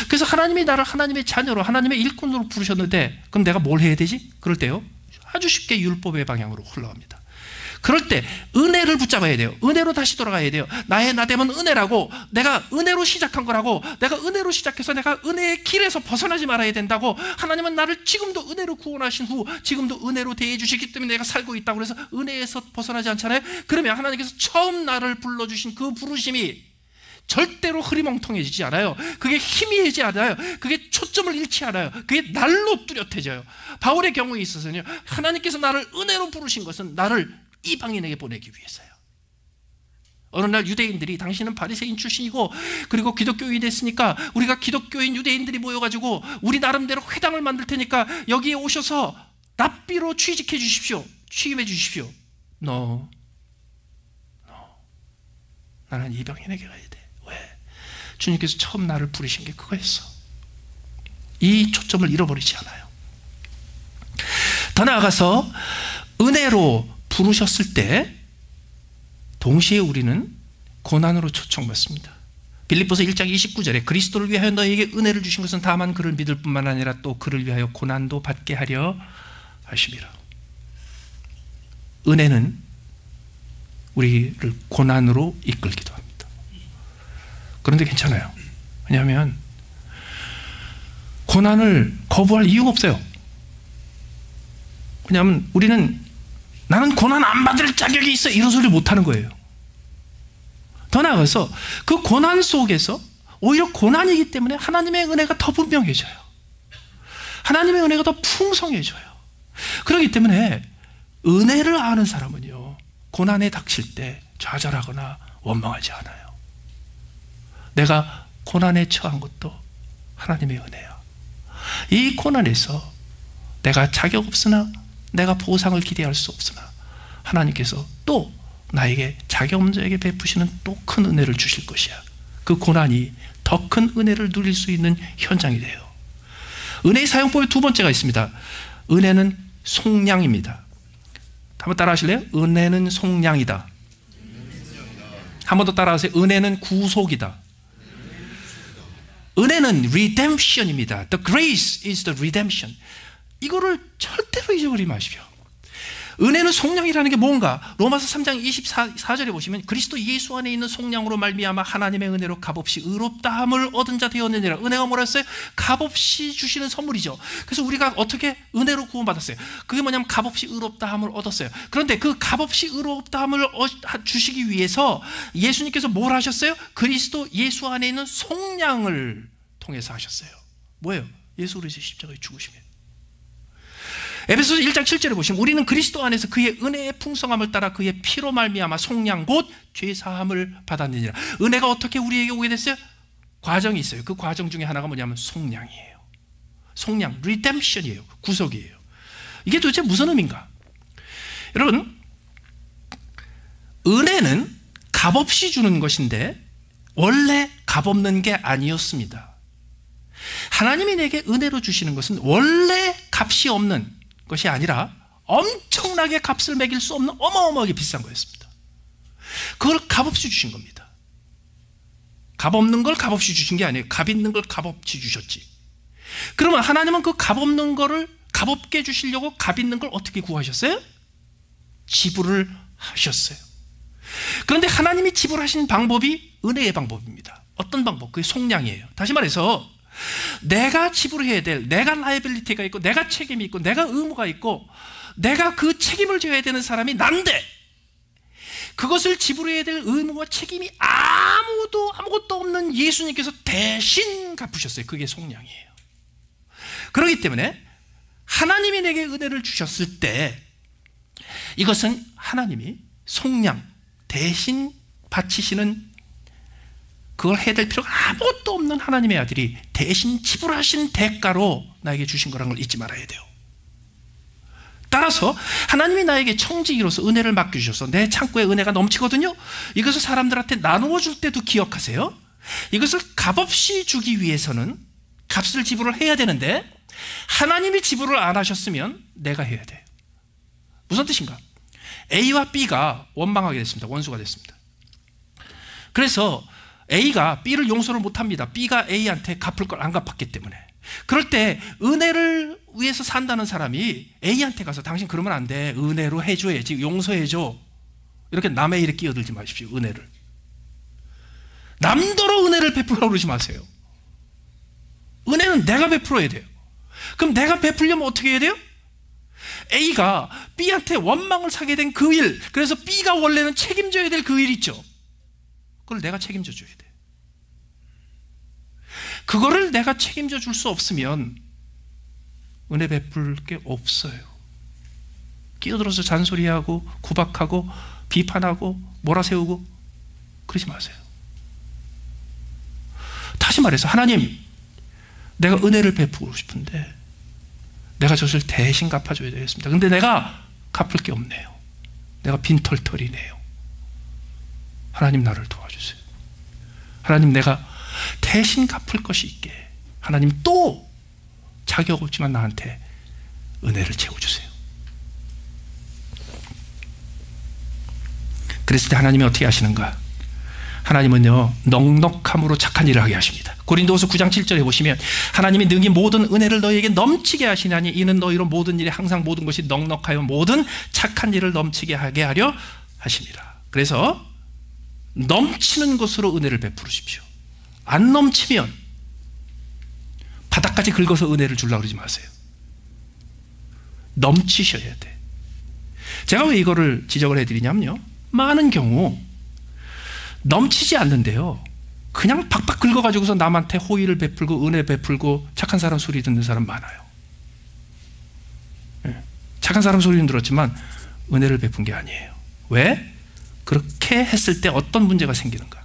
그래서 하나님이 나를 하나님의 자녀로, 하나님의 일꾼으로 부르셨는데, 그럼 내가 뭘 해야 되지? 그럴 때요, 아주 쉽게 율법의 방향으로 흘러갑니다. 그럴 때 은혜를 붙잡아야 돼요. 은혜로 다시 돌아가야 돼요. 나의 나됨은 은혜라고, 내가 은혜로 시작한 거라고, 내가 은혜로 시작해서 내가 은혜의 길에서 벗어나지 말아야 된다고, 하나님은 나를 지금도 은혜로 구원하신 후 지금도 은혜로 대해 주시기 때문에 내가 살고 있다고 해서 은혜에서 벗어나지 않잖아요. 그러면 하나님께서 처음 나를 불러주신 그 부르심이 절대로 흐리멍텅해지지 않아요. 그게 희미해지지 않아요. 그게 초점을 잃지 않아요. 그게 날로 뚜렷해져요. 바울의 경우에 있어서는요, 하나님께서 나를 은혜로 부르신 것은 나를 이방인에게 보내기 위해서요. 어느 날 유대인들이, 당신은 바리새인 출신이고 그리고 기독교인이 됐으니까 우리가 기독교인 유대인들이 모여가지고 우리 나름대로 회당을 만들 테니까 여기에 오셔서 랍비로 취직해 주십시오. 취임해 주십시오. No. 나는 이방인에게 가야 돼. 왜? 주님께서 처음 나를 부르신 게 그거였어. 이 초점을 잃어버리지 않아요. 더 나아가서 은혜로 부르셨을 때 동시에 우리는 고난으로 초청받습니다. 빌립보서 1장 29절에 그리스도를 위하여 너희에게 은혜를 주신 것은 다만 그를 믿을 뿐만 아니라 또 그를 위하여 고난도 받게 하려 하심이라. 은혜는 우리를 고난으로 이끌기도 합니다. 그런데 괜찮아요. 왜냐하면 고난을 거부할 이유가 없어요. 왜냐하면 우리는 나는 고난 안 받을 자격이 있어, 이런 소리를 못하는 거예요. 더 나아가서 그 고난 속에서 오히려 고난이기 때문에 하나님의 은혜가 더 분명해져요. 하나님의 은혜가 더 풍성해져요. 그렇기 때문에 은혜를 아는 사람은요, 고난에 닥칠 때 좌절하거나 원망하지 않아요. 내가 고난에 처한 것도 하나님의 은혜야. 이 고난에서 내가 자격 없으나, 내가 보상을 기대할 수 없으나 하나님께서 또 나에게 자격 없는 자에게 베푸시는 또 큰 은혜를 주실 것이야. 그 고난이 더 큰 은혜를 누릴 수 있는 현장이 돼요. 은혜의 사용법에 두 번째가 있습니다. 은혜는 속량입니다. 한번 따라 하실래요? 은혜는 속량이다. 한 번 더 따라 하세요. 은혜는 구속이다. 은혜는 redemption입니다. The grace is the redemption. 이거를 절대로 잊어버리지 마십시오. 은혜는 속량이라는 게 뭔가? 로마서 3장 24절에 보시면 그리스도 예수 안에 있는 속량으로 말미암아 하나님의 은혜로 값없이 의롭다함을 얻은 자 되었느니라. 은혜가 뭐라 했어요? 값없이 주시는 선물이죠. 그래서 우리가 어떻게 은혜로 구원받았어요? 그게 뭐냐면 값없이 의롭다함을 얻었어요. 그런데 그 값없이 의롭다함을 주시기 위해서 예수님께서 뭘 하셨어요? 그리스도 예수 안에 있는 속량을 통해서 하셨어요. 뭐예요? 예수 그리스도의 십자가에 죽으시면. 에베소서 1장 7절에 보시면 우리는 그리스도 안에서 그의 은혜의 풍성함을 따라 그의 피로 말미암아 속량 곧 죄사함을 받았느니라. 은혜가 어떻게 우리에게 오게 됐어요? 과정이 있어요. 그 과정 중에 하나가 뭐냐면 속량이에요. 속량, 리뎀션이에요. 구속이에요. 이게 도대체 무슨 의미인가? 여러분, 은혜는 값없이 주는 것인데 원래 값없는 게 아니었습니다. 하나님이 내게 은혜로 주시는 것은 원래 값이 없는 것이 아니라 엄청나게 값을 매길 수 없는 어마어마하게 비싼 거였습니다. 그걸 값없이 주신 겁니다. 값없는 걸 값없이 주신 게 아니에요. 값 있는 걸 값없이 주셨지. 그러면 하나님은 그 값없는 거를 값없게 주시려고 값 있는 걸 어떻게 구하셨어요? 지불을 하셨어요. 그런데 하나님이 지불하신 방법이 은혜의 방법입니다. 어떤 방법? 그게 속량이에요. 다시 말해서 내가 지불해야 될, 내가 라이빌리티가 있고 내가 책임이 있고 내가 의무가 있고 내가 그 책임을 져야 되는 사람이 난데 그것을 지불해야 될 의무와 책임이 아무것도 없는 예수님께서 대신 갚으셨어요. 그게 속량이에요. 그렇기 때문에 하나님이 내게 은혜를 주셨을 때 이것은 하나님이 속량, 대신 바치시는, 그걸 해야 될 필요가 아무것도 없는 하나님의 아들이 대신 지불하신 대가로 나에게 주신 거라는 걸 잊지 말아야 돼요. 따라서 하나님이 나에게 청지기로서 은혜를 맡겨주셔서 내 창고에 은혜가 넘치거든요. 이것을 사람들한테 나누어 줄 때도 기억하세요. 이것을 값없이 주기 위해서는 값을 지불을 해야 되는데 하나님이 지불을 안 하셨으면 내가 해야 돼요. 무슨 뜻인가? A와 B가 원망하게 됐습니다. 원수가 됐습니다. 그래서 A가 B를 용서를 못합니다. B가 A한테 갚을 걸 안 갚았기 때문에. 그럴 때 은혜를 위해서 산다는 사람이 A한테 가서 당신 그러면 안 돼, 은혜로 해줘야지, 용서해줘, 이렇게 남의 일에 끼어들지 마십시오. 은혜를 남더러 은혜를 베풀려고 그러지 마세요. 은혜는 내가 베풀어야 돼요. 그럼 내가 베풀려면 어떻게 해야 돼요? A가 B한테 원망을 사게 된 그 일, 그래서 B가 원래는 책임져야 될 그 일 있죠. 그걸 내가 책임져 줘야 돼. 그거를 내가 책임져 줄 수 없으면 은혜 베풀 게 없어요. 끼어들어서 잔소리하고 구박하고 비판하고 몰아세우고 그러지 마세요. 다시 말해서 하나님, 내가 은혜를 베푸고 싶은데 내가 저것을 대신 갚아줘야 되겠습니다. 근데 내가 갚을 게 없네요. 내가 빈털털이네요. 하나님, 나를 도와주세요. 하나님, 내가 대신 갚을 것이 있게 하나님 또 자격 없지만 나한테 은혜를 채워주세요. 그랬을 때 하나님이 어떻게 하시는가? 하나님은요, 넉넉함으로 착한 일을 하게 하십니다. 고린도후서 9장 7절에 보시면 하나님이 능히 모든 은혜를 너희에게 넘치게 하시나니 이는 너희로 모든 일에 항상 모든 것이 넉넉하여 모든 착한 일을 넘치게 하게 하려 하십니다. 그래서 넘치는 것으로 은혜를 베푸십시오. 안 넘치면 바닥까지 긁어서 은혜를 주려고 그러지 마세요. 넘치셔야 돼. 제가 왜 이거를 지적을 해드리냐면요, 많은 경우 넘치지 않는데요, 그냥 팍팍 긁어가지고서 남한테 호의를 베풀고 은혜 베풀고 착한 사람 소리 듣는 사람 많아요. 착한 사람 소리는 들었지만 은혜를 베푼 게 아니에요. 왜? 그렇게 했을 때 어떤 문제가 생기는가?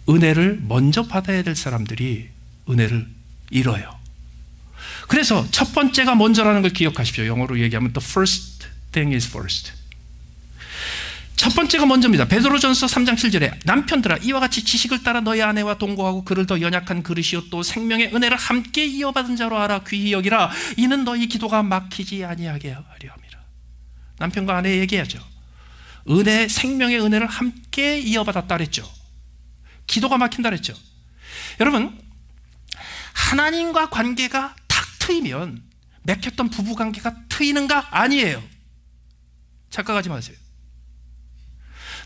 은혜를 먼저 받아야 될 사람들이 은혜를 잃어요. 그래서 첫 번째가 먼저라는 걸 기억하십시오. 영어로 얘기하면 the first thing is first. 첫 번째가 먼저입니다. 베드로전서 3장 7절에 남편들아, 이와 같이 지식을 따라 너희 아내와 동거하고 그를 더 연약한 그릇이요 또 생명의 은혜를 함께 이어받은 자로 알아 귀히 여기라. 이는 너희 기도가 막히지 아니하게 하려 함이라. 남편과 아내 얘기하죠. 은혜, 생명의 은혜를 함께 이어받았다 그랬죠. 기도가 막힌다 그랬죠. 여러분, 하나님과 관계가 탁 트이면 맺혔던 부부관계가 트이는가? 아니에요. 착각하지 마세요.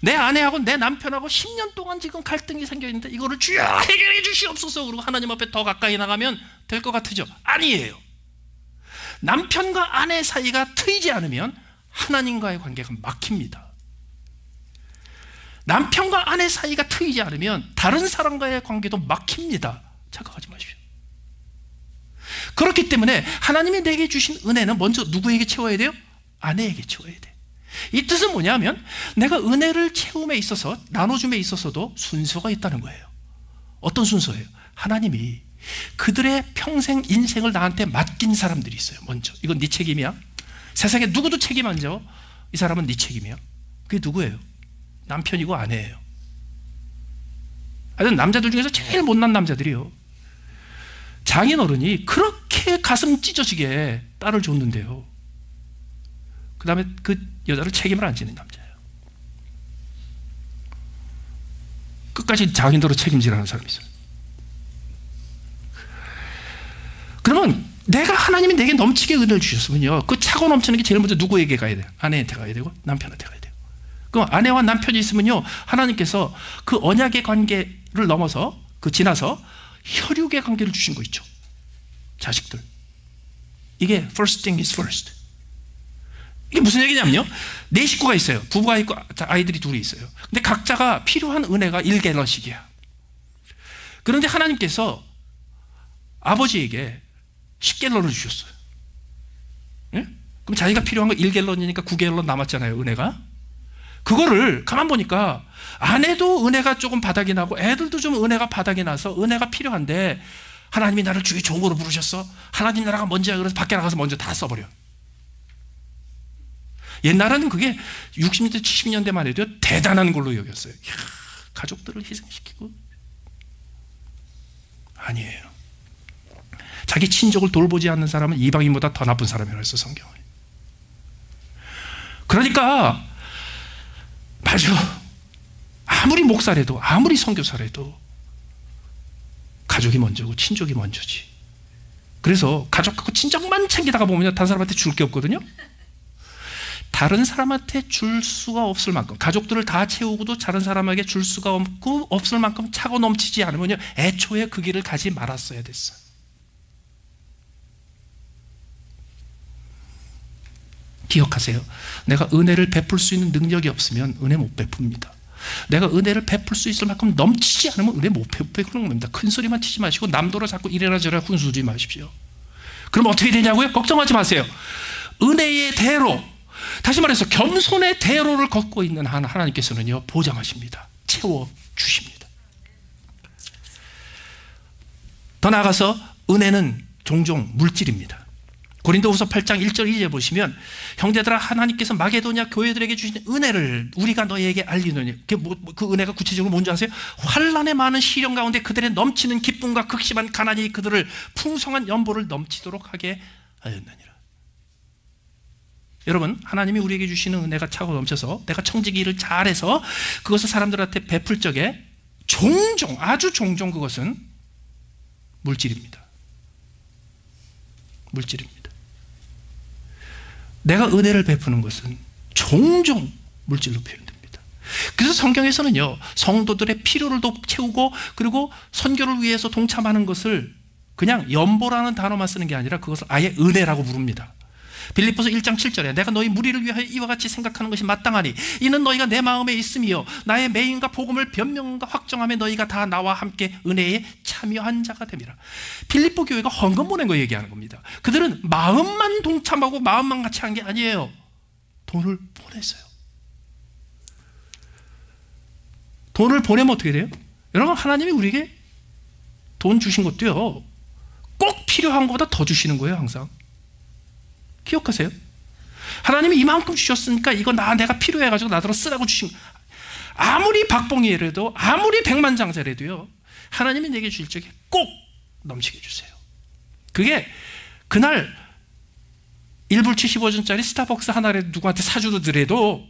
내 아내하고 내 남편하고 10년 동안 지금 갈등이 생겨있는데 이거를 주여 해결해 주시옵소서 그러고 하나님 앞에 더 가까이 나가면 될 것 같으죠? 아니에요. 남편과 아내 사이가 트이지 않으면 하나님과의 관계가 막힙니다. 남편과 아내 사이가 트이지 않으면 다른 사람과의 관계도 막힙니다. 착각하지 마십시오. 그렇기 때문에 하나님이 내게 주신 은혜는 먼저 누구에게 채워야 돼요? 아내에게 채워야 돼. 이 뜻은 뭐냐면 내가 은혜를 채움에 있어서, 나눠줌에 있어서도 순서가 있다는 거예요. 어떤 순서예요? 하나님이 그들의 평생 인생을 나한테 맡긴 사람들이 있어요. 먼저 이건 네 책임이야. 세상에 누구도 책임 안 져. 이 사람은 네 책임이야. 그게 누구예요? 남편이고 아내예요. 하여튼 남자들 중에서 제일 못난 남자들이요. 장인어른이 그렇게 가슴 찢어지게 딸을 줬는데요, 그 다음에 그 여자를 책임을 안 지는 남자예요. 끝까지 장인으로 책임지라는 사람이 있어요. 그러면 내가, 하나님이 내게 넘치게 은혜를 주셨으면요, 그 차고 넘치는 게 제일 먼저 누구에게 가야 돼요? 아내한테 가야 되고 남편한테 가야 돼요. 그럼 아내와 남편이 있으면요, 하나님께서 그 언약의 관계를 넘어서, 그 지나서 혈육의 관계를 주신 거 있죠. 자식들. 이게 first thing is first. 이게 무슨 얘기냐면요, 네 식구가 있어요. 부부가 있고 아이들이 둘이 있어요. 근데 각자가 필요한 은혜가 1갤런씩이야. 그런데 하나님께서 아버지에게 10갤런을 주셨어요. 네? 그럼 자기가 필요한 거 1갤런이니까 9갤런 남았잖아요, 은혜가. 그거를 가만 보니까 아내도 은혜가 조금 바닥이 나고 애들도 좀 은혜가 바닥이 나서 은혜가 필요한데, 하나님이 나를 주의 종으로 부르셨어, 하나님 나라가 먼저야, 그래서 밖에 나가서 먼저 다 써버려. 옛날에는 그게 60년대 70년대만 해도 대단한 걸로 여겼어요. 이야, 가족들을 희생시키고. 아니에요. 자기 친족을 돌보지 않는 사람은 이방인보다 더 나쁜 사람이라고 했어, 성경은. 그러니까 맞아, 아무리 목사래도 아무리 선교사래도 가족이 먼저고 친족이 먼저지. 그래서 가족하고 친족만 챙기다가 보면 다른 사람한테 줄 게 없거든요. 다른 사람한테 줄 수가 없을 만큼, 가족들을 다 채우고도 다른 사람에게 줄 수가 없을 만큼 차고 넘치지 않으면요, 애초에 그 길을 가지 말았어야 됐어요. 기억하세요. 내가 은혜를 베풀 수 있는 능력이 없으면 은혜 못 베풉니다. 내가 은혜를 베풀 수 있을 만큼 넘치지 않으면 은혜 못 베푸는 겁니다. 큰 소리만 치지 마시고 남도로 자꾸 이래라 저래라 훈수지 마십시오. 그럼 어떻게 되냐고요? 걱정하지 마세요. 은혜의 대로, 다시 말해서 겸손의 대로를 걷고 있는 하나님께서는요, 보장하십니다. 채워주십니다. 더 나아가서 은혜는 종종 물질입니다. 고린도후서 8장 1절 2절 보시면, 형제들아, 하나님께서 마게도냐 교회들에게 주신 은혜를 우리가 너희에게 알리노니, 그 은혜가 구체적으로 뭔지 아세요? 환난의 많은 시련 가운데 그들의 넘치는 기쁨과 극심한 가난이 그들을 풍성한 연보를 넘치도록 하게 하였느니라. 여러분, 하나님이 우리에게 주시는 은혜가 차고 넘쳐서 내가 청지기 일을 잘해서 그것을 사람들한테 베풀 적에 종종, 아주 종종 그것은 물질입니다. 물질입니다. 내가 은혜를 베푸는 것은 종종 물질로 표현됩니다. 그래서 성경에서는요, 성도들의 필요를 채우고 그리고 선교를 위해서 동참하는 것을 그냥 연보라는 단어만 쓰는 게 아니라 그것을 아예 은혜라고 부릅니다. 빌립보서 1장 7절에 내가 너희 무리를 위하여 이와 같이 생각하는 것이 마땅하니 이는 너희가 내 마음에 있음이요 나의 매임과 복음을 변명과 확정함에 너희가 다 나와 함께 은혜에 참여한 자가 됨이라. 빌립보 교회가 헌금 보낸 거 얘기하는 겁니다. 그들은 마음만 동참하고 마음만 같이 한 게 아니에요. 돈을 보냈어요. 돈을 보내면 어떻게 돼요? 여러분, 하나님이 우리에게 돈 주신 것도요, 꼭 필요한 것보다 더 주시는 거예요. 항상 기억하세요. 하나님이 이만큼 주셨으니까 이거 내가 필요해가지고 나더러 쓰라고 주신, 아무리 박봉이라도 아무리 백만장자라도요, 하나님이 내게 주실 적에 꼭 넘치게 주세요. 그게 그날 1불 75전짜리 스타벅스 하나라도 누구한테 사주더라도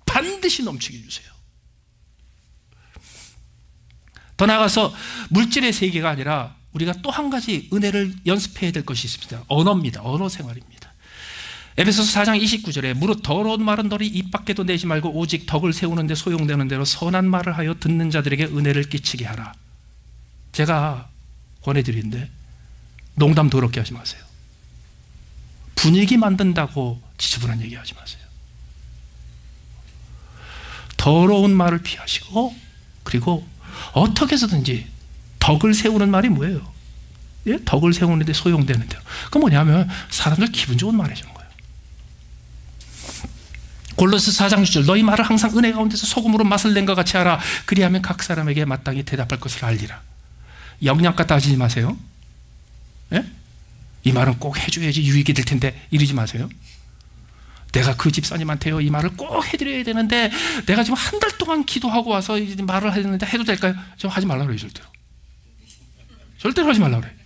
반드시 넘치게 주세요. 더 나아가서 물질의 세계가 아니라 우리가 또 한 가지 은혜를 연습해야 될 것이 있습니다. 언어입니다. 언어 생활입니다. 에베소서 4장 29절에 무릇 더러운 말은 너희 입 밖에도 내지 말고 오직 덕을 세우는 데 소용되는 대로 선한 말을 하여 듣는 자들에게 은혜를 끼치게 하라. 제가 권해드리는데 농담 더럽게 하지 마세요. 분위기 만든다고 지저분한 얘기 하지 마세요. 더러운 말을 피하시고, 그리고 어떻게 해서든지 더 덕을 세우는 말이 뭐예요? 예? 덕을 세우는데 소용되는데, 그건 뭐냐면 사람들 기분 좋은 말 해주는 거예요. 골로새 4장 6절, 너희 말을 항상 은혜 가운데서 소금으로 맛을 낸 것 같이 하라. 그리하면 각 사람에게 마땅히 대답할 것을 알리라. 영양가 따지지 마세요. 예? 이 말은 꼭 해줘야지 유익이 될 텐데 이러지 마세요. 내가 그 집사님한테요 이 말을 꼭 해드려야 되는데 내가 지금 한 달 동안 기도하고 와서 이제 말을 하는데 해도 될까요? 좀 하지 말라고 그래요. 절대로 하지 말라고 그래요.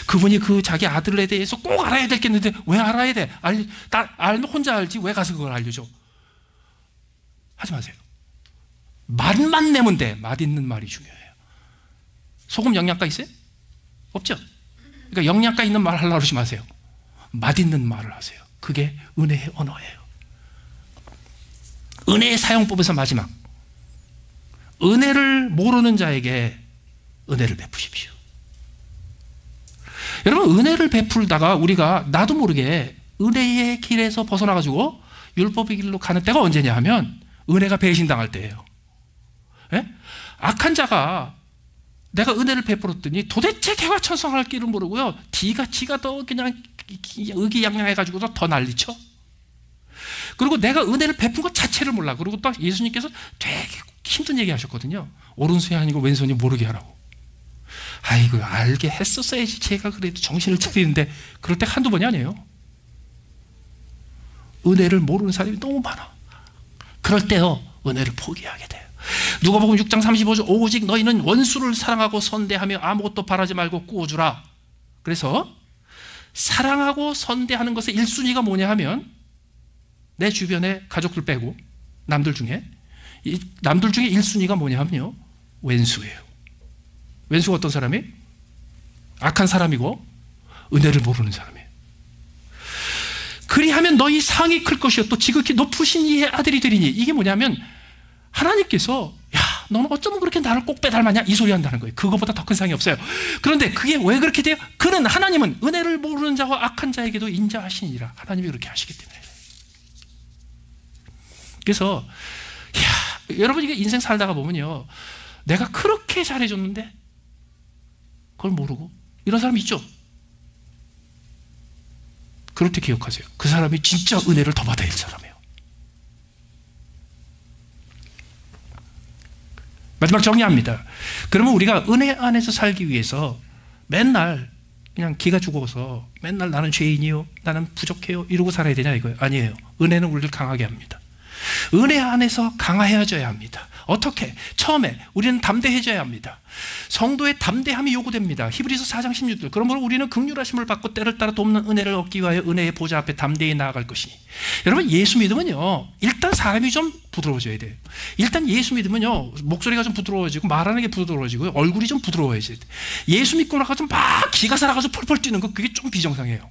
그분이 그 자기 아들에 대해서 꼭 알아야 되겠는데 왜 알아야 돼? 알면 혼자 알지 왜 가서 그걸 알려줘? 하지 마세요. 맛만 내면 돼. 맛있는 말이 중요해요. 소금 영양가 있어요? 없죠? 그러니까 영양가 있는 말 하려고 그러지 마세요. 맛있는 말을 하세요. 그게 은혜의 언어예요. 은혜의 사용법에서 마지막, 은혜를 모르는 자에게 은혜를 베푸십시오. 여러분, 은혜를 베풀다가 우리가 나도 모르게 은혜의 길에서 벗어나가지고 율법의 길로 가는 때가 언제냐 하면 은혜가 배신당할 때예요. 예? 악한 자가 내가 은혜를 베풀었더니 도대체 개화천성할 길을 모르고요, 지가 더 그냥 의기양양해가지고도 더 난리쳐. 그리고 내가 은혜를 베푼 것 자체를 몰라. 그리고 또 예수님께서 되게 힘든 얘기 하셨거든요. 오른손이 아니고 왼손이 모르게 하라고. 아이고, 알게 했었어야지 제가 그래도 정신을 차리는데 그럴 때 한두 번이 아니에요. 은혜를 모르는 사람이 너무 많아. 그럴 때요 은혜를 포기하게 돼요. 누가복음 6장 35절, 오직 너희는 원수를 사랑하고 선대하며 아무것도 바라지 말고 꾸어주라. 그래서 사랑하고 선대하는 것의 1순위가 뭐냐 하면 내 주변에 가족들 빼고 남들 중에 1순위가 뭐냐 하면요, 왼수예요. 왼수가 어떤 사람이? 악한 사람이고 은혜를 모르는 사람이에요. 그리하면 너희 상이 클 것이요 또 지극히 높으신 이의 아들이 되리니. 이게 뭐냐면 하나님께서 야 너는 어쩌면 그렇게 나를 꼭 빼닮았냐 이 소리 한다는 거예요. 그거보다 더 큰 상이 없어요. 그런데 그게 왜 그렇게 돼요? 하나님은 은혜를 모르는 자와 악한 자에게도 인자하시니라. 하나님이 그렇게 하시기 때문에. 그래서 여러분, 이게 인생 살다가 보면요, 내가 그렇게 잘해줬는데 그걸 모르고 이런 사람 있죠? 그럴 때 기억하세요. 그 사람이 진짜 은혜를 더 받아야 할 사람이에요. 마지막 정리합니다. 그러면 우리가 은혜 안에서 살기 위해서 맨날 그냥 기가 죽어서 맨날 나는 죄인이요, 나는 부족해요 이러고 살아야 되냐 이거예요? 아니에요. 은혜는 우리를 강하게 합니다. 은혜 안에서 강화해져야 합니다. 어떻게? 처음에 우리는 담대해져야 합니다. 성도의 담대함이 요구됩니다. 히브리서 4장 16절, 그러므로 우리는 긍휼하심을 받고 때를 따라 돕는 은혜를 얻기 위하여 은혜의 보좌 앞에 담대히 나아갈 것이니. 여러분, 예수 믿으면요 일단 사람이 좀 부드러워져야 돼요. 일단 예수 믿으면요 목소리가 좀 부드러워지고 말하는 게 부드러워지고 얼굴이 좀 부드러워져야 돼요. 예수 믿고 나서 좀 막 기가 살아가지고 펄펄 뛰는 거, 그게 좀 비정상이에요.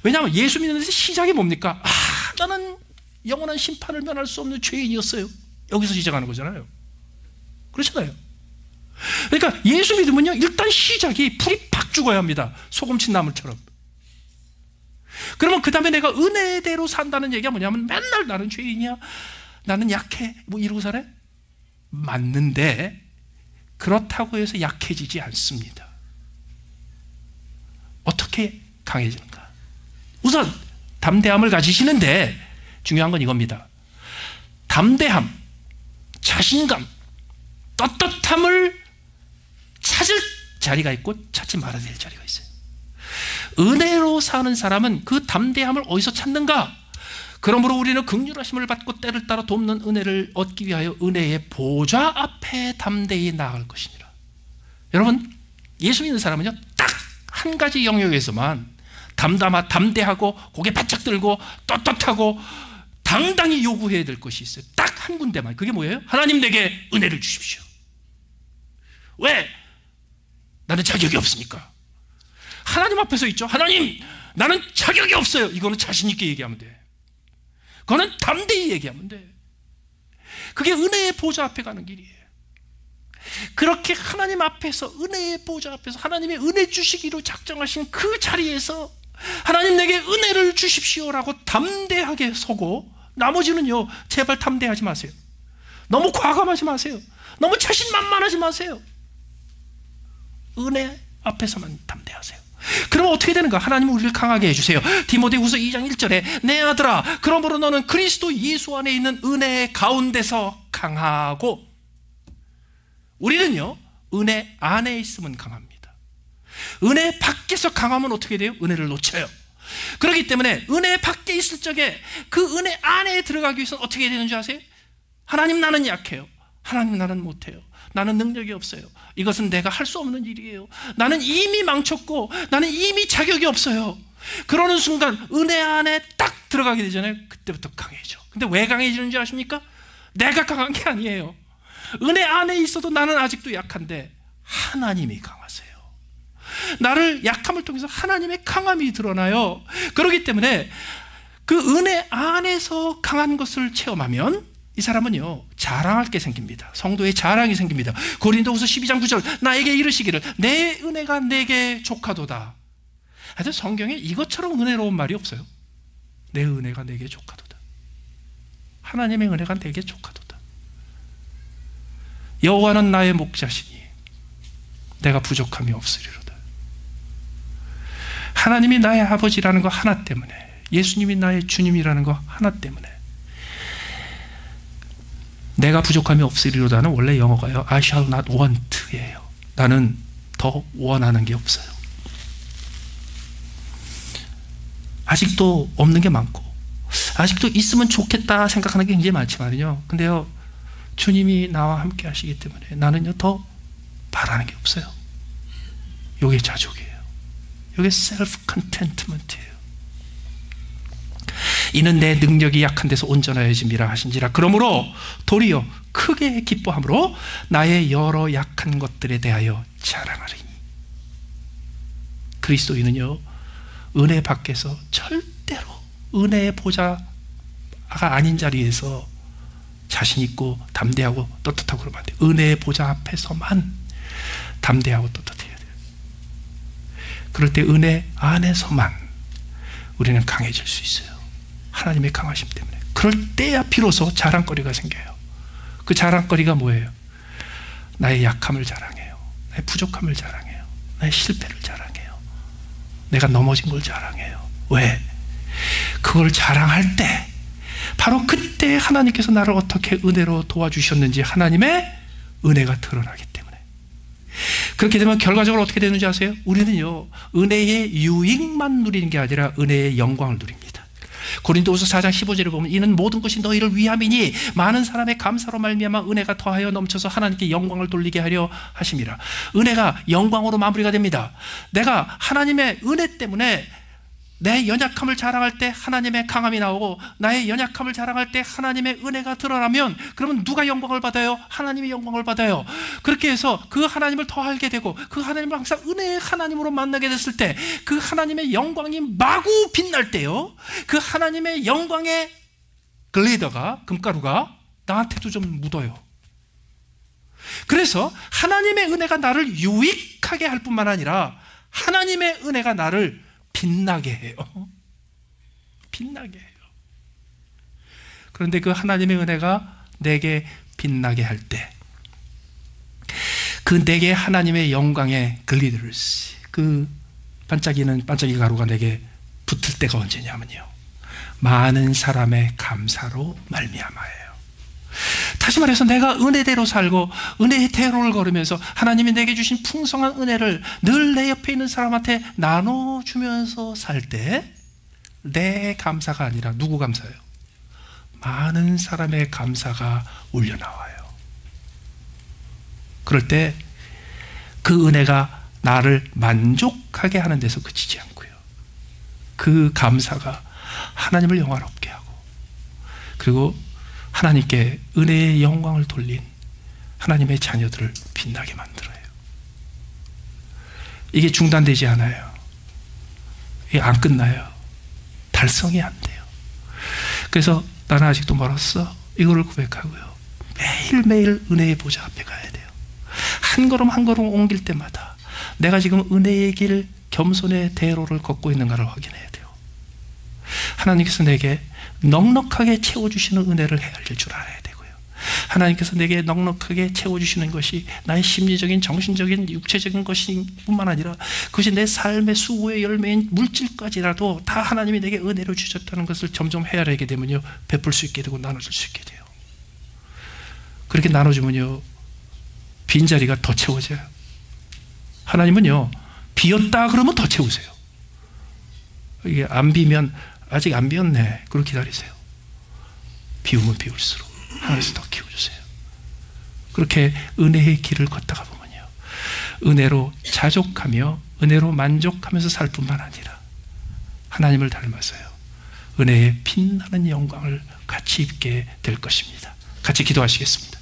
왜냐하면 예수 믿는 데서 시작이 뭡니까? 나는 영원한 심판을 면할 수 없는 죄인이었어요. 여기서 시작하는 거잖아요. 그렇잖아요. 그러니까 예수 믿으면요 일단 시작이 불이 팍 죽어야 합니다. 소금친 나물처럼. 그러면 그 다음에 내가 은혜대로 산다는 얘기가 뭐냐면 맨날 나는 죄인이야, 나는 약해, 뭐 이러고 살아요? 맞는데 그렇다고 해서 약해지지 않습니다. 어떻게 강해지는가? 우선 담대함을 가지시는데 중요한 건 이겁니다. 담대함, 자신감, 떳떳함을 찾을 자리가 있고 찾지 말아야 될 자리가 있어요. 은혜로 사는 사람은 그 담대함을 어디서 찾는가? 그러므로 우리는 긍휼하심을 받고 때를 따라 돕는 은혜를 얻기 위하여 은혜의 보좌 앞에 담대히 나아갈 것이니라. 여러분, 예수 믿는 사람은요 딱 한 가지 영역에서만 담대하고 고개 바짝 들고 떳떳하고 당당히 요구해야 될 것이 있어요. 딱 한 군데만. 그게 뭐예요? 하나님 내게 은혜를 주십시오. 왜? 나는 자격이 없으니까. 하나님 앞에서 있죠. 하나님, 나는 자격이 없어요. 이거는 자신 있게 얘기하면 돼. 그거는 담대히 얘기하면 돼. 그게 은혜의 보좌 앞에 가는 길이에요. 그렇게 하나님 앞에서, 은혜의 보좌 앞에서 하나님의 은혜 주시기로 작정하신 그 자리에서 하나님 내게 은혜를 주십시오라고 담대하게 서고, 나머지는요 제발 담대하지 마세요. 너무 과감하지 마세요. 너무 자신만만하지 마세요. 은혜 앞에서만 담대하세요. 그럼 어떻게 되는가? 하나님은 우리를 강하게 해주세요. 디모데후서 2장 1절에 내 아들아 그러므로 너는 그리스도 예수 안에 있는 은혜 가운데서 강하고, 우리는요 은혜 안에 있으면 강합니다. 은혜 밖에서 강하면 어떻게 돼요? 은혜를 놓쳐요. 그렇기 때문에 은혜 밖에 있을 적에 그 은혜 안에 들어가기 위해서는 어떻게 되는 줄 아세요? 하나님 나는 약해요. 하나님 나는 못해요. 나는 능력이 없어요. 이것은 내가 할 수 없는 일이에요. 나는 이미 망쳤고 나는 이미 자격이 없어요. 그러는 순간 은혜 안에 딱 들어가게 되잖아요. 그때부터 강해져. 근데 왜 강해지는 줄 아십니까? 내가 강한 게 아니에요. 은혜 안에 있어도 나는 아직도 약한데 하나님이 강하세요. 나를 약함을 통해서 하나님의 강함이 드러나요. 그렇기 때문에 그 은혜 안에서 강한 것을 체험하면 이 사람은요 자랑할 게 생깁니다. 성도의 자랑이 생깁니다. 고린도후서 12장 9절 나에게 이르시기를 내 은혜가 내게 족하도다. 하여튼 성경에 이것처럼 은혜로운 말이 없어요. 내 은혜가 내게 족하도다. 하나님의 은혜가 내게 족하도다. 여호와는 나의 목자시니 내가 부족함이 없으리로다. 하나님이 나의 아버지라는 거 하나 때문에, 예수님이 나의 주님이라는 거 하나 때문에 내가 부족함이 없으리로다는 원래 영어가요 I shall not want예요. 나는 더 원하는 게 없어요. 아직도 없는 게 많고 아직도 있으면 좋겠다 생각하는 게 굉장히 많지만요, 근데요 주님이 나와 함께 하시기 때문에 나는요 더 바라는 게 없어요. 이게 자족이에요. 이게 셀프 컨텐트먼트예요. 이는 내 능력이 약한 데서 온전하여짐이라 하신지라. 그러므로 도리어 크게 기뻐함으로 나의 여러 약한 것들에 대하여 자랑하리니. 그리스도인은요 은혜 밖에서 절대로 은혜의 보좌가 아닌 자리에서 자신 있고 담대하고 떳떳하고 그러면 안 돼요. 은혜의 보좌 앞에서만 담대하고 떳떳해야 돼요. 그럴 때 은혜 안에서만 우리는 강해질 수 있어요. 하나님의 강하심 때문에. 그럴 때야 비로소 자랑거리가 생겨요. 그 자랑거리가 뭐예요? 나의 약함을 자랑해요. 나의 부족함을 자랑해요. 나의 실패를 자랑해요. 내가 넘어진 걸 자랑해요. 왜? 그걸 자랑할 때 바로 그때 하나님께서 나를 어떻게 은혜로 도와주셨는지 하나님의 은혜가 드러나기 때문에. 그렇게 되면 결과적으로 어떻게 되는지 아세요? 우리는요 은혜의 유익만 누리는 게 아니라 은혜의 영광을 누립니다. 고린도후서 4장 15절에 보면 이는 모든 것이 너희를 위함이니 많은 사람의 감사로 말미암아 은혜가 더하여 넘쳐서 하나님께 영광을 돌리게 하려 하심이라. 은혜가 영광으로 마무리가 됩니다. 내가 하나님의 은혜 때문에 내 연약함을 자랑할 때 하나님의 강함이 나오고 나의 연약함을 자랑할 때 하나님의 은혜가 드러나면 그러면 누가 영광을 받아요? 하나님이 영광을 받아요. 그렇게 해서 그 하나님을 더 알게 되고 그 하나님을 항상 은혜의 하나님으로 만나게 됐을 때 그 하나님의 영광이 마구 빛날 때요 그 하나님의 영광의 글리더가, 금가루가 나한테도 좀 묻어요. 그래서 하나님의 은혜가 나를 유익하게 할 뿐만 아니라 하나님의 은혜가 나를 빛나게 해요. 빛나게 해요. 그런데 그 하나님의 은혜가 내게 빛나게 할 때 그 내게 하나님의 영광의 글리더스, 그 반짝이 가루가 내게 붙을 때가 언제냐면요 많은 사람의 감사로 말미암아예요. 다시 말해서 내가 은혜대로 살고 은혜의 대로를 걸으면서 하나님이 내게 주신 풍성한 은혜를 늘 내 옆에 있는 사람한테 나눠주면서 살 때 내 감사가 아니라 누구 감사예요? 많은 사람의 감사가 울려나와요. 그럴 때 그 은혜가 나를 만족하게 하는 데서 그치지 않고요 그 감사가 하나님을 영화롭게 하고 그리고 하나님께 은혜의 영광을 돌린 하나님의 자녀들을 빛나게 만들어요. 이게 중단되지 않아요. 이게 안 끝나요. 달성이 안 돼요. 그래서 나는 아직도 멀었어 이거를 고백하고요 매일매일 은혜의 보좌 앞에 가야 돼요. 한 걸음 한 걸음 옮길 때마다 내가 지금 은혜의 길 겸손의 대로를 걷고 있는가를 확인해야 돼요. 하나님께서 내게 넉넉하게 채워주시는 은혜를 헤아릴 줄 알아야 되고요 하나님께서 내게 넉넉하게 채워주시는 것이 나의 심리적인, 정신적인, 육체적인 것이 뿐만 아니라 그것이 내 삶의 수고의 열매인 물질까지라도 다 하나님이 내게 은혜로 주셨다는 것을 점점 헤아리게 되면요, 베풀 수 있게 되고 나눠줄 수 있게 돼요. 그렇게 나눠주면요, 빈자리가 더 채워져요. 하나님은요, 비었다 그러면 더 채우세요. 이게 안 비면 아직 안 비었네, 그렇게 기다리세요. 비우면 비울수록 하나님께서 더 키워주세요. 그렇게 은혜의 길을 걷다가 보면요, 은혜로 자족하며 은혜로 만족하면서 살 뿐만 아니라 하나님을 닮아서요, 은혜의 빛나는 영광을 같이 입게 될 것입니다. 같이 기도하시겠습니다.